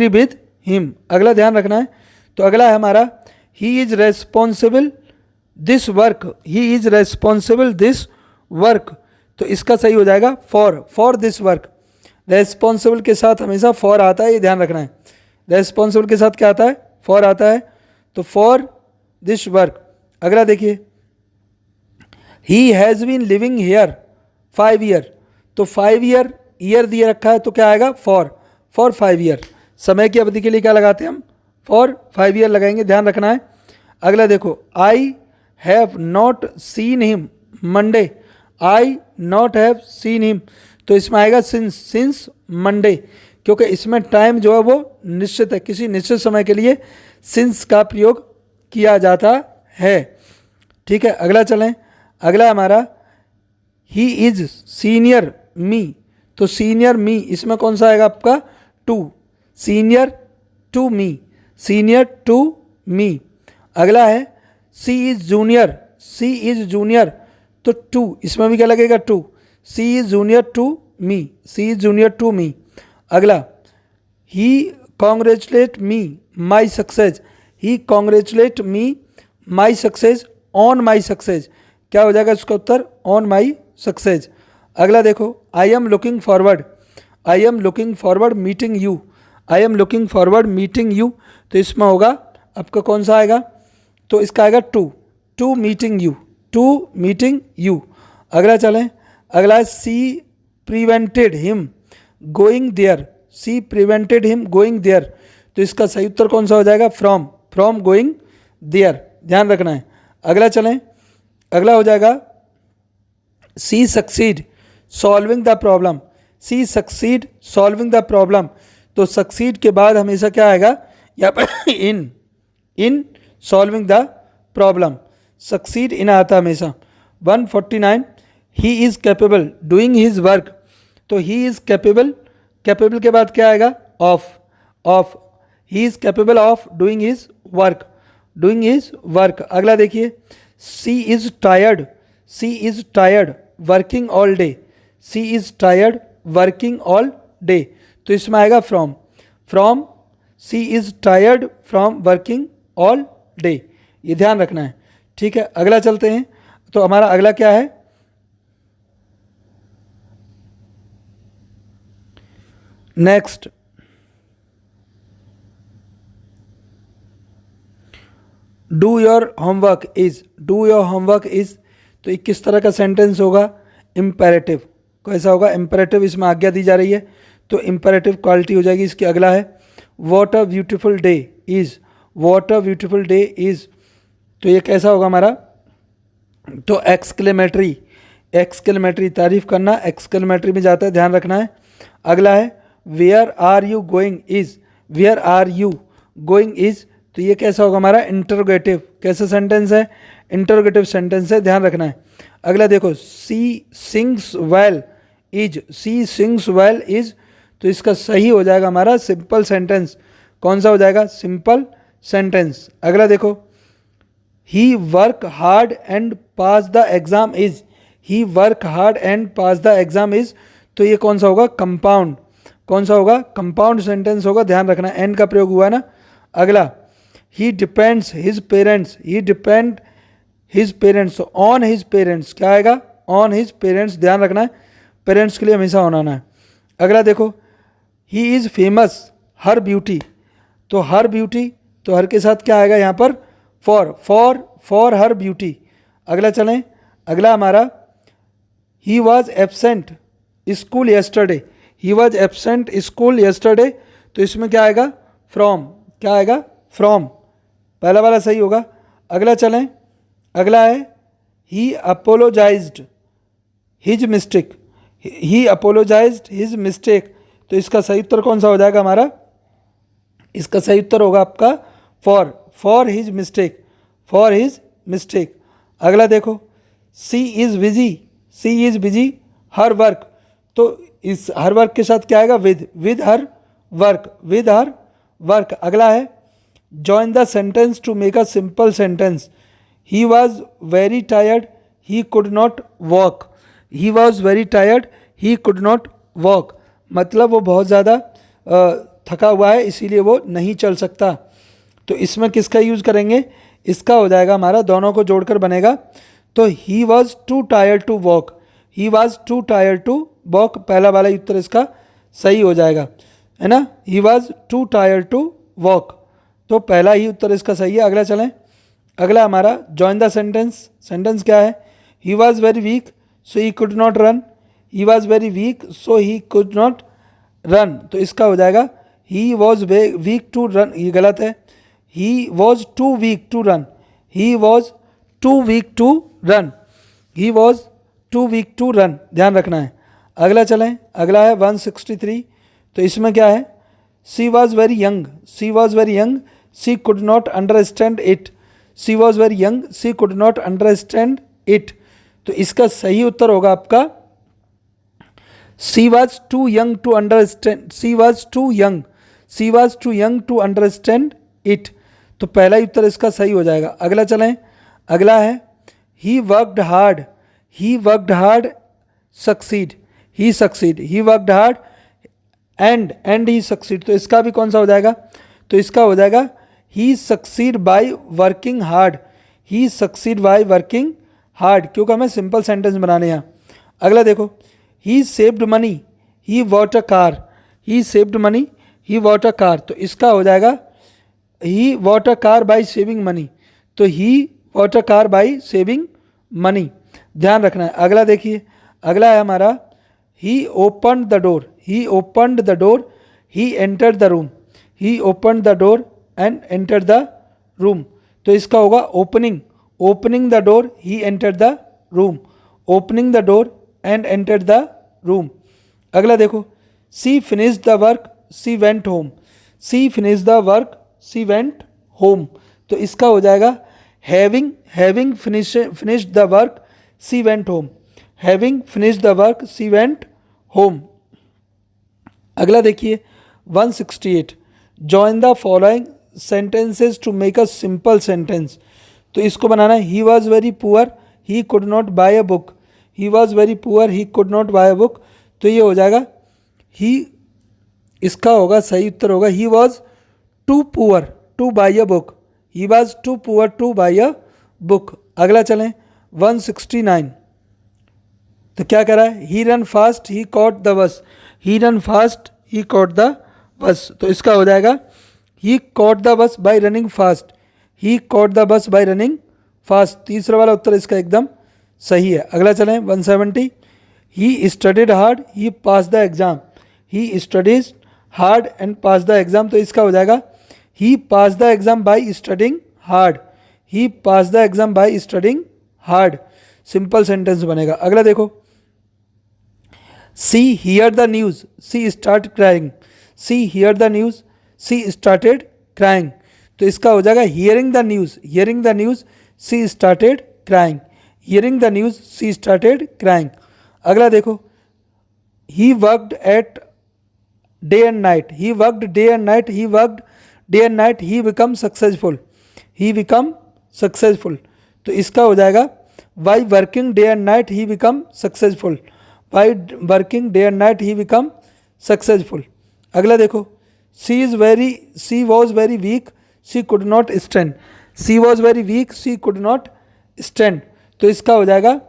with him, अगला ध्यान रखना है। तो अगला है हमारा, he is responsible this work, तो इसका सही हो जाएगा फॉर दिस वर्क। रेस्पॉन्सिबल के साथ हमेशा फॉर आता है, ये ध्यान रखना है। रेस्पॉन्सिबल के साथ क्या आता है, फॉर आता है, तो फॉर दिस वर्क। अगला देखिए, he has been living here 5 year, तो 5 ईयर दिए रखा है, तो क्या आएगा, फॉर 5 ईयर, समय की अवधि के लिए क्या लगाते हैं हम, फॉर 5 ईयर लगाएंगे, ध्यान रखना है। अगला देखो, I have not seen him Monday, तो इसमें आएगा सिंस मंडे, क्योंकि इसमें टाइम जो है वो निश्चित है, किसी निश्चित समय के लिए सिंस का प्रयोग किया जाता है। ठीक है, अगला चलें। अगला हमारा, ही इज सीनियर मी, तो सीनियर मी, इसमें कौन सा आएगा आपका, टू, सीनियर टू मी। अगला है, सी इज जूनियर, तो टू, इसमें भी क्या लगेगा, to, she is junior to me. अगला, he congratulate me my success, on my success, क्या हो जाएगा इसका उत्तर, ऑन माई सक्सेस। अगला देखो, I am looking forward meeting you, तो इसमें होगा आपका कौन सा आएगा, तो इसका आएगा टू मीटिंग यू। अगला चलें, अगला, सी प्रिवेंटेड हिम गोइंग देयर, तो इसका सही उत्तर कौन सा हो जाएगा, फ्रॉम गोइंग देयर, ध्यान रखना है। अगला चलें, अगला हो जाएगा, she succeed solving the problem, तो सक्सीड के बाद हमेशा क्या आएगा, यहाँ पर in solving the problem, succeed in आता हमेशा। 149, he is capable doing his work, तो ही इज़ कैपेबल के बाद क्या आएगा, of, he is capable of doing his work. अगला देखिए, she is tired working all day, तो इसमें आएगा from, she is tired from working all day, ये ध्यान रखना है। ठीक है, अगला चलते हैं। तो हमारा अगला क्या है, next, do your homework is, तो किस तरह का सेंटेंस होगा, इम्पेरेटिव, कैसा होगा, इम्पेरेटिव, इसमें आज्ञा दी जा रही है, तो इम्पेरेटिव क्वालिटी हो जाएगी इसकी। अगला है what a beautiful day is, what a beautiful day is, तो ये कैसा होगा हमारा, तो एक्सक्लेमेटरी, एक्सक्लेमेटरी तारीफ करना एक्सक्लेमेटरी में जाता है, ध्यान रखना है। अगला है where are you going is, where are you going is, तो ये कैसा होगा हमारा इंटरोगेटिव, कैसा सेंटेंस है, इंटरोगेटिव सेंटेंस है, ध्यान रखना है। अगला देखो she sings well is, she sings well is, तो इसका सही हो जाएगा हमारा सिंपल सेंटेंस, कौन सा हो जाएगा, सिंपल सेंटेंस। अगला देखो he work hard and pass the exam is, he work hard and pass the exam is, तो ये कौन सा होगा, कंपाउंड, कौन सा होगा, कंपाउंड सेंटेंस होगा, ध्यान रखना एंड का प्रयोग हुआ ना। अगला he depends his parents, he depend his parents on his parents, क्या आएगा, ऑन हिज पेरेंट्स, ध्यान रखना है, पेरेंट्स के लिए हमेशा ऑन आना है। अगला देखो he is famous her beauty, तो हर ब्यूटी, तो हर के साथ क्या आएगा यहाँ पर, फॉर हर ब्यूटी। अगला चलें, अगला हमारा he was absent school yesterday, he was absent school yesterday, तो इसमें क्या आएगा, फ्रॉम, क्या आएगा, फ्रॉम, पहला वाला सही होगा। अगला चलें, अगला है ही अपोलोजाइज्ड हिज मिस्टेक, ही अपोलोजाइज्ड हिज मिस्टेक, तो इसका सही उत्तर कौन सा हो जाएगा हमारा, इसका सही उत्तर होगा आपका for his mistake, for his mistake. अगला देखो she is busy, she is busy her work, तो इस हर वर्क के साथ क्या आएगा, with her work, with her work. अगला है join the sentence to make a simple sentence, he was very tired he could not walk, he was very tired he could not walk, मतलब वो बहुत ज़्यादा थका हुआ है इसीलिए वो नहीं चल सकता, तो इसमें किसका यूज़ करेंगे, इसका हो जाएगा हमारा, दोनों को जोड़कर बनेगा, तो he was too tired to walk, he was too tired to walk, पहला वाला उत्तर इसका सही हो जाएगा, है ना, he was too tired to walk, तो पहला ही उत्तर इसका सही है। अगला चलें, अगला हमारा जॉइन द सेंटेंस, सेंटेंस क्या है, he was very weak so he could not run, he was very weak so he could not run, तो इसका हो जाएगा he was weak to run, ये गलत है, he was too weak to run, he was too weak to run, he was too weak to run, ध्यान रखना है। अगला चलें, अगला है 163, तो इसमें क्या है, she was very young, she was very young she could not understand it, she was very young she could not understand it, तो इसका सही उत्तर होगा आपका she was too young to understand, she was too young, she was too young to understand it, तो पहला ही उत्तर इसका सही हो जाएगा। अगला चलें, अगला है he worked hard, he worked hard succeed, he succeed, he worked hard and he succeed, तो इसका भी कौन सा हो जाएगा, तो इसका हो जाएगा he succeed by working hard, he succeed by working hard, क्योंकि हमें सिंपल सेंटेंस बनाने हैं। अगला देखो he saved money he bought a car, he saved money he bought a car, तो इसका हो जाएगा he bought a car by saving money, तो he bought a car by saving money, ध्यान रखना है। अगला देखिए, अगला है हमारा he opened the door, he opened the door he entered the room, he opened the door and entered the room, तो इसका होगा opening, opening the door he entered the room, opening the door and entered the room. अगला देखो she finished the work she went home, she finished the work she went home, तो इसका हो जाएगा having finished the work she went home, having finished the work she went home. अगला देखिए 168 join the following sentences to make a simple sentence, तो इसको बनाना है he was very poor he could not buy a book, he was very poor he could not buy a book, तो ये हो जाएगा ही, इसका होगा सही उत्तर होगा he was too poor to buy a book, he was too poor to buy a book. अगला चलें 169, तो क्या कह रहा है he run fast he caught the bus, he run fast he caught the bus, तो इसका हो जाएगा he caught the bus by running fast, he caught the bus by running fast, तीसरा वाला उत्तर इसका एकदम सही है। अगला चलें 170 he studied hard he pass the exam, he studies hard and pass the exam, तो इसका हो जाएगा he pass the exam by studying hard, he pass the exam by studying hard, simple sentence बनेगा। अगला देखो, she hear the news she start crying, she hear the news she started crying, तो इसका हो जाएगा hearing the news, hearing the news she started crying, hearing the news she started crying. अगला देखो, he worked at day and night, he worked day and night, he worked day and night, he become successful, he become successful, तो इसका हो जाएगा by working day and night he become successful, by working day and night he become successful. अगला देखो, she was very weak she could not stand, she was very weak she could not stand, तो इसका हो जाएगा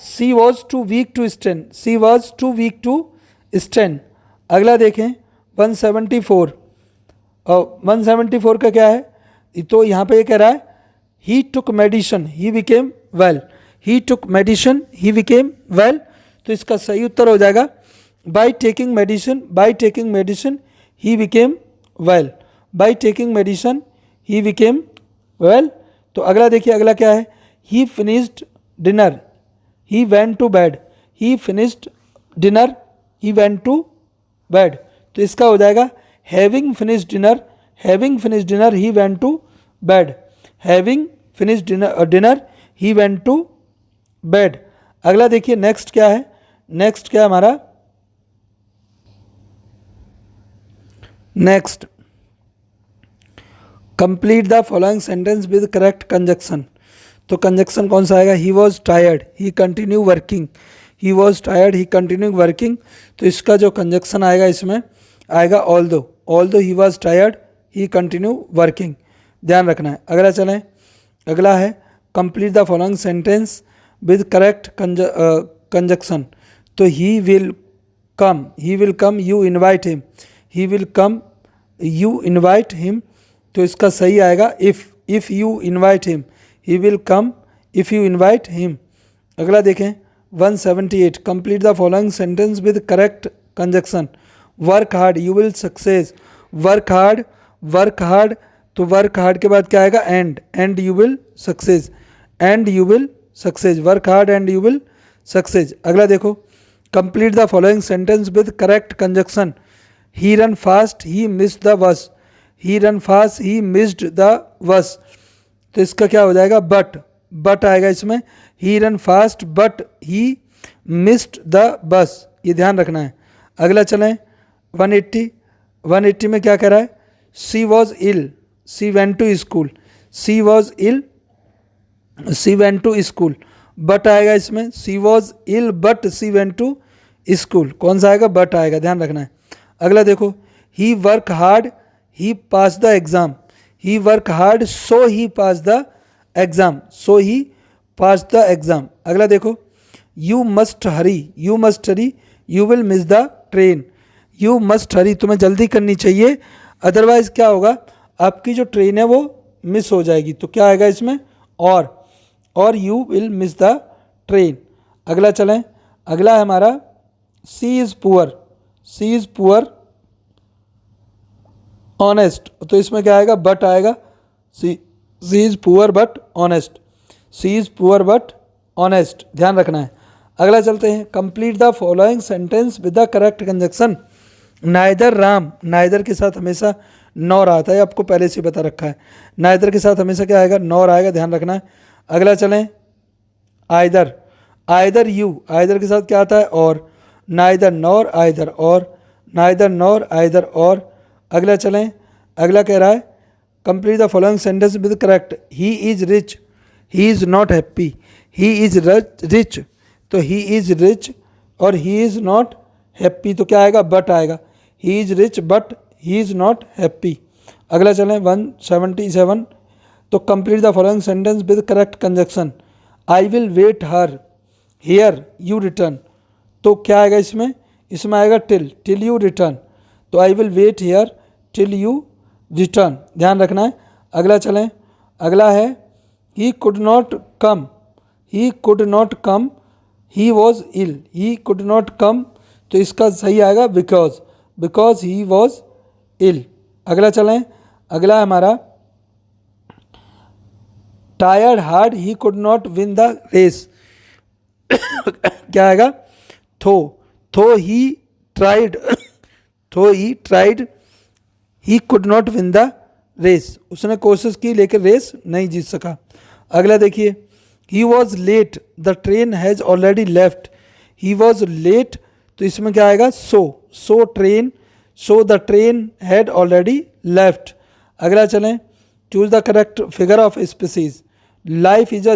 सी was too weak to stand, she was too weak to stand. अगला देखें 174, और 174 का क्या है, तो यहाँ पे ये कह रहा है he took medicine he became well, he took medicine he became well, तो इसका सही उत्तर हो जाएगा by taking medicine, by taking medicine he became well, by taking medicine he became well. तो अगला देखिए, अगला क्या है, he finished dinner he went to bed, he finished dinner he went to bed, तो इसका हो जाएगा having finished dinner, having finished dinner he went to bed, having finished dinner he went to bed. अगला देखिए next क्या है, next क्या हमारा, next complete the following sentence with correct conjunction, तो कंजक्शन कौन सा आएगा, he was tired he continue working, he was tired he continue working, तो इसका जो कंजक्शन आएगा इसमें आएगा although, although he was tired he continue working, ध्यान रखना है। अगला चलें, अगला है complete the following sentence with correct conjunction, तो he will come you invite him, he will come you invite him, तो इसका सही आएगा if you invite him he will come if you invite him. अगला देखें 178, complete the following sentence with correct conjunction, work hard you will success, work hard, तो work hard के बाद क्या आएगा, and you will success, and you will success, work hard and you will success. अगला देखो, complete the following sentence with correct conjunction, he run fast he missed the bus, he run fast he missed the bus, तो इसका क्या हो जाएगा, but आएगा इसमें, he run fast but he missed the bus, ये ध्यान रखना है। अगला चलें 180 में क्या कह रहा है, she was ill she went to school, she was ill she went to school, but आएगा इसमें, she was ill but she went to school, कौन सा आएगा, बट आएगा, ध्यान रखना है। अगला देखो, he work hard he pass the exam, he work hard so he pass the exam, so he pass the exam. अगला देखो, you must hurry you will miss the train, you must hurry, तुम्हें जल्दी करनी चाहिए, otherwise क्या होगा, आपकी जो ट्रेन है वो मिस हो जाएगी, तो क्या आएगा इसमें, और you will miss the train. अगला चलें, अगला है हमारा सी इज़ पुअर ऑनेस्ट, तो इसमें क्या आएगा, बट आएगा, she is poor but honest, she is poor but honest, ध्यान रखना है। अगला चलते हैं, complete the following sentence with the correct conjunction, neither Ram, neither के साथ हमेशा नॉर आता है, आपको पहले से बता रखा है, नाइदर के साथ हमेशा क्या आएगा, नॉर आएगा, ध्यान रखना है। अगला चलें, आइदर यू, आइदर के साथ क्या आता है, और, नाइदर नॉर आइदर, और नाइदर नॉर आइदर, और। अगला चलें, अगला कह रहा है complete the following sentence with correct, he is rich he is not happy, he is rich, तो ही इज़ रिच और ही इज़ नॉट हैप्पी, तो क्या आएगा, बट आएगा, he is rich but he is not happy. अगला चलें 177, तो complete the following sentence with correct conjunction, I will wait her here you return, तो क्या आएगा इसमें आएगा टिल यू रिटर्न, तो I will wait here till you return, ध्यान रखना है। अगला चलें, अगला है he could not come he was ill, he could not come, तो इसका सही आएगा because, because he was ill. अगला चलें, अगला हमारा tired hard he could not win the race. क्या आएगा? Though he tried he could not win the race, उसने कोशिश की लेकिन रेस नहीं जीत सका। अगला देखिए, he was late the train has already left. He was late, तो इसमें क्या आएगा? So the train had already left. अगला चलें, choose the correct figure of species. Life is a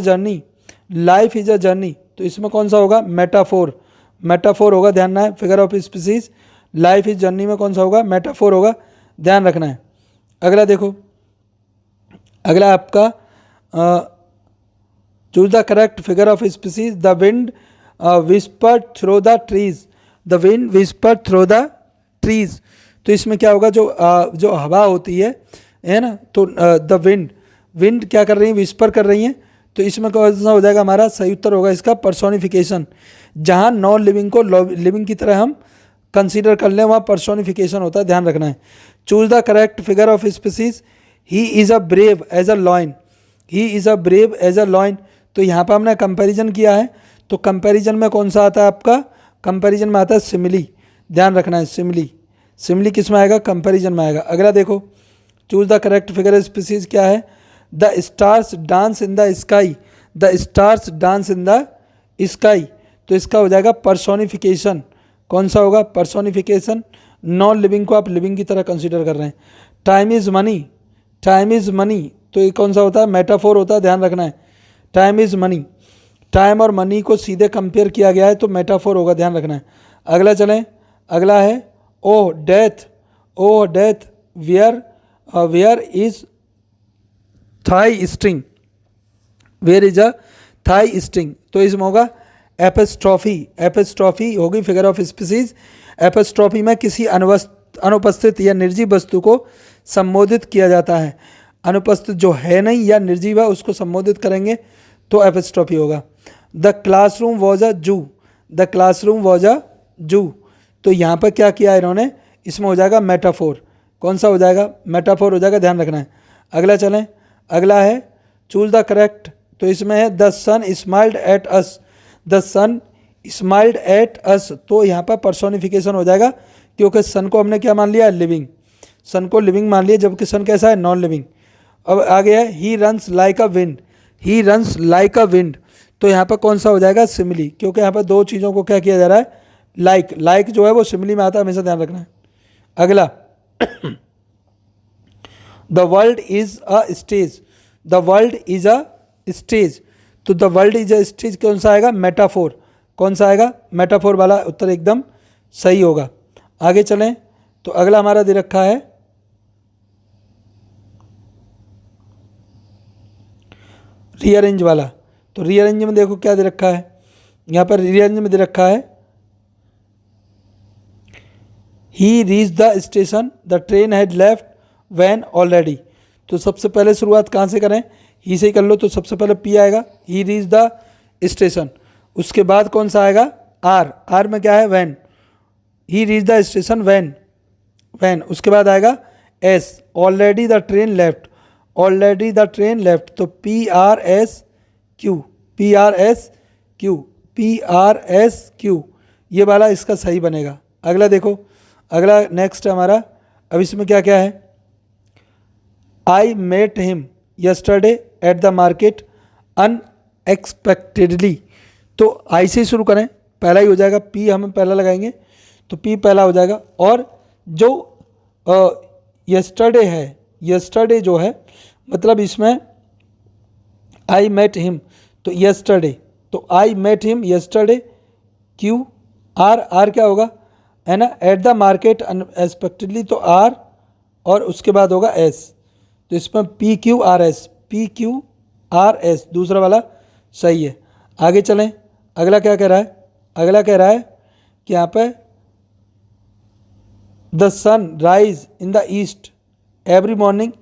journey, तो इसमें कौन सा होगा? मेटाफोर होगा, ध्यान रखना है। Figure of species life is journey में कौन सा होगा? मेटाफोर होगा, ध्यान रखना है। अगला देखो, अगला आपका choose the correct figure of species. The wind whispered through the trees, तो इसमें क्या होगा? जो हवा होती है ना, तो द विंड क्या कर रही है? विस्पर कर रही है, तो इसमें कौन सा हो जाएगा हमारा? सही उत्तर होगा इसका पर्सोनिफिकेशन। जहाँ नॉन लिविंग को लिविंग की तरह हम कंसीडर कर लें, वहाँ पर्सोनिफिकेशन होता है, ध्यान रखना है। Choose the correct figure of species. He is a brave as a lion, तो यहाँ पर हमने कंपैरिजन किया है, तो कंपैरिजन में कौन सा आता है आपका? कंपैरिजन में आता है सिमिली, ध्यान रखना है। सिमिली किस में आएगा? कंपैरिजन में आएगा। अगला देखो, choose the correct figure of species क्या है? The stars dance in the sky, तो इसका हो जाएगा पर्सोनिफिकेशन। कौन सा होगा? पर्सोनिफिकेशन। नॉन लिविंग को आप लिविंग की तरह कंसीडर कर रहे हैं। टाइम इज़ मनी, तो ये कौन सा होता है? मेटाफोर होता है, ध्यान रखना है। टाइम इज़ मनी, टाइम और मनी को सीधे कंपेयर किया गया है, तो मेटाफोर होगा, ध्यान रखना है। अगला चलें, अगला है oh death where is thy string, तो इसमें होगा एपिस्ट्रॉफी होगी फिगर ऑफ स्पीसीज। एपिस्ट्रॉफी में किसी अनुपस्थित या निर्जीव वस्तु को संबोधित किया जाता है। अनुपस्थित जो है नहीं या निर्जीव है उसको संबोधित करेंगे तो एपिस्ट्रॉफी होगा। द क्लासरूम वॉज अ जू, तो यहाँ पर क्या किया इन्होंने? इसमें हो जाएगा मेटाफोर। कौन सा हो जाएगा? मेटाफोर हो जाएगा, ध्यान रखना है। अगला चलें, अगला है चूज द करेक्ट, तो इसमें है the sun smiled at us, तो यहाँ पर पर्सोनिफिकेशन हो जाएगा, क्योंकि सन को हमने क्या मान लिया? लिविंग। सन को लिविंग मान लिया, जबकि सन कैसा है? Non living. अब आगे है he runs like a wind, तो यहाँ पर कौन सा हो जाएगा? सिमिली, क्योंकि यहाँ पर दो चीज़ों को क्या किया जा रहा है? लाइक जो है वो सिमिली में आता है, हमेशा ध्यान रखना है। अगला the world is a stage, तो the world is a stage कौन सा आएगा? मेटाफोर। कौन सा आएगा? मेटाफोर वाला उत्तर एकदम सही होगा। आगे चलें, तो अगला हमारा दे रखा है रीअरेंज वाला, तो रीअरेंज में देखो क्या दे रखा है। यहाँ पर रीअरेंज में दे रखा है he reach the station the train had left when already, तो सबसे पहले शुरुआत कहाँ से करें? ही से ही कर लो, तो सबसे पहले पी आएगा, ही रीच द स्टेशन। उसके बाद कौन सा आएगा? आर में क्या है? When. He reach the station when. उसके बाद आएगा S, already the train left, तो पी आर एस क्यू, ये वाला इसका सही बनेगा। अगला देखो, अगला नेक्स्ट हमारा, अब इसमें क्या क्या है? I met him yesterday at the market unexpectedly, तो आई से शुरू करें, पहला ही हो जाएगा, पी हम पहला लगाएंगे, तो पी पहला हो जाएगा। और जो यस्टरडे है, यस्टरडे जो है मतलब इसमें आई मेट हिम, तो यस्टरडे, तो I met him yesterday Q, R क्या होगा? है ना, एट द मार्केट अनएक्सपेक्टेडली, तो आर और उसके बाद होगा एस, तो इसमें पी क्यू आर एस, दूसरा वाला सही है। आगे चलें, अगला क्या कह रहा है? अगला कह रहा है कि यहाँ पे the sun rise in the east every morning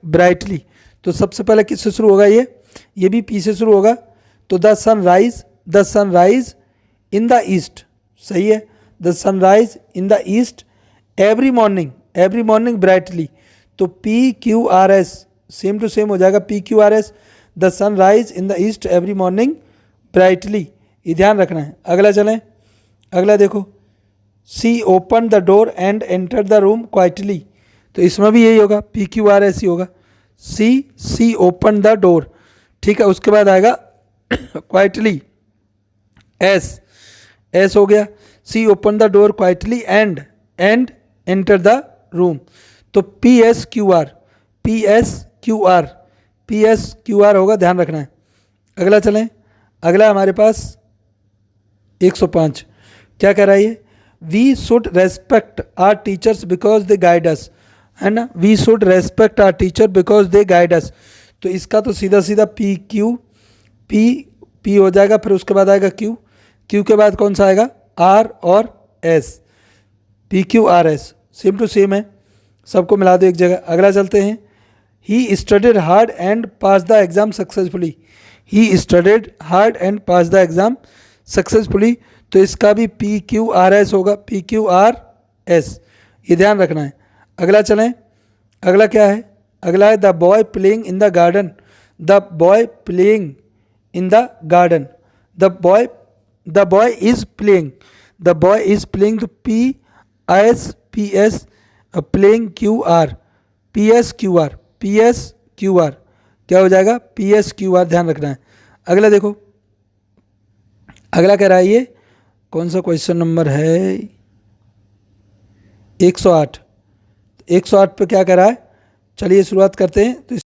brightly, तो सबसे पहले किससे शुरू होगा? ये भी पी से शुरू होगा, तो the sun rise in the east, सही है। The sunrise in the east every morning brightly, तो P Q R S same to same हो जाएगा, P Q R S, the sunrise in the east every morning brightly, ये ध्यान रखना है। अगला चलें, अगला देखो, she open the door and enter the room quietly, तो इसमें भी यही होगा, पी क्यू आर एस ही होगा, सी ओपन द डोर, ठीक है। उसके बाद आएगा क्वाइटली, एस हो गया, she open the door quietly and enter the room, तो पी एस क्यू आर होगा, ध्यान रखना है। अगला चलें, अगला हमारे पास 105 क्या कह रहा है ये, we should respect our teachers because they guide us, है ना, we should respect our teacher because they guide us, तो इसका तो सीधा सीधा पी हो जाएगा, फिर उसके बाद आएगा क्यू के बाद कौन सा आएगा, आर और S, P Q R S, same to same है, सबको मिला दो एक जगह। अगला चलते हैं, he studied hard and pass the exam successfully, he studied hard and pass the exam successfully, तो इसका भी पी क्यू आर एस होगा, पी क्यू आर एस, ये ध्यान रखना है। अगला चलें, अगला क्या है, अगला है the boy playing in the garden, the boy playing in the garden, the boy is playing, तो P S playing Q R, P S Q R क्या हो जाएगा, पी एस क्यू आर, ध्यान रखना है। अगला देखो, अगला कह रहा है ये कौन सा क्वेश्चन नंबर है, 108 पे क्या कह रहा है, चलिए शुरुआत करते हैं। तो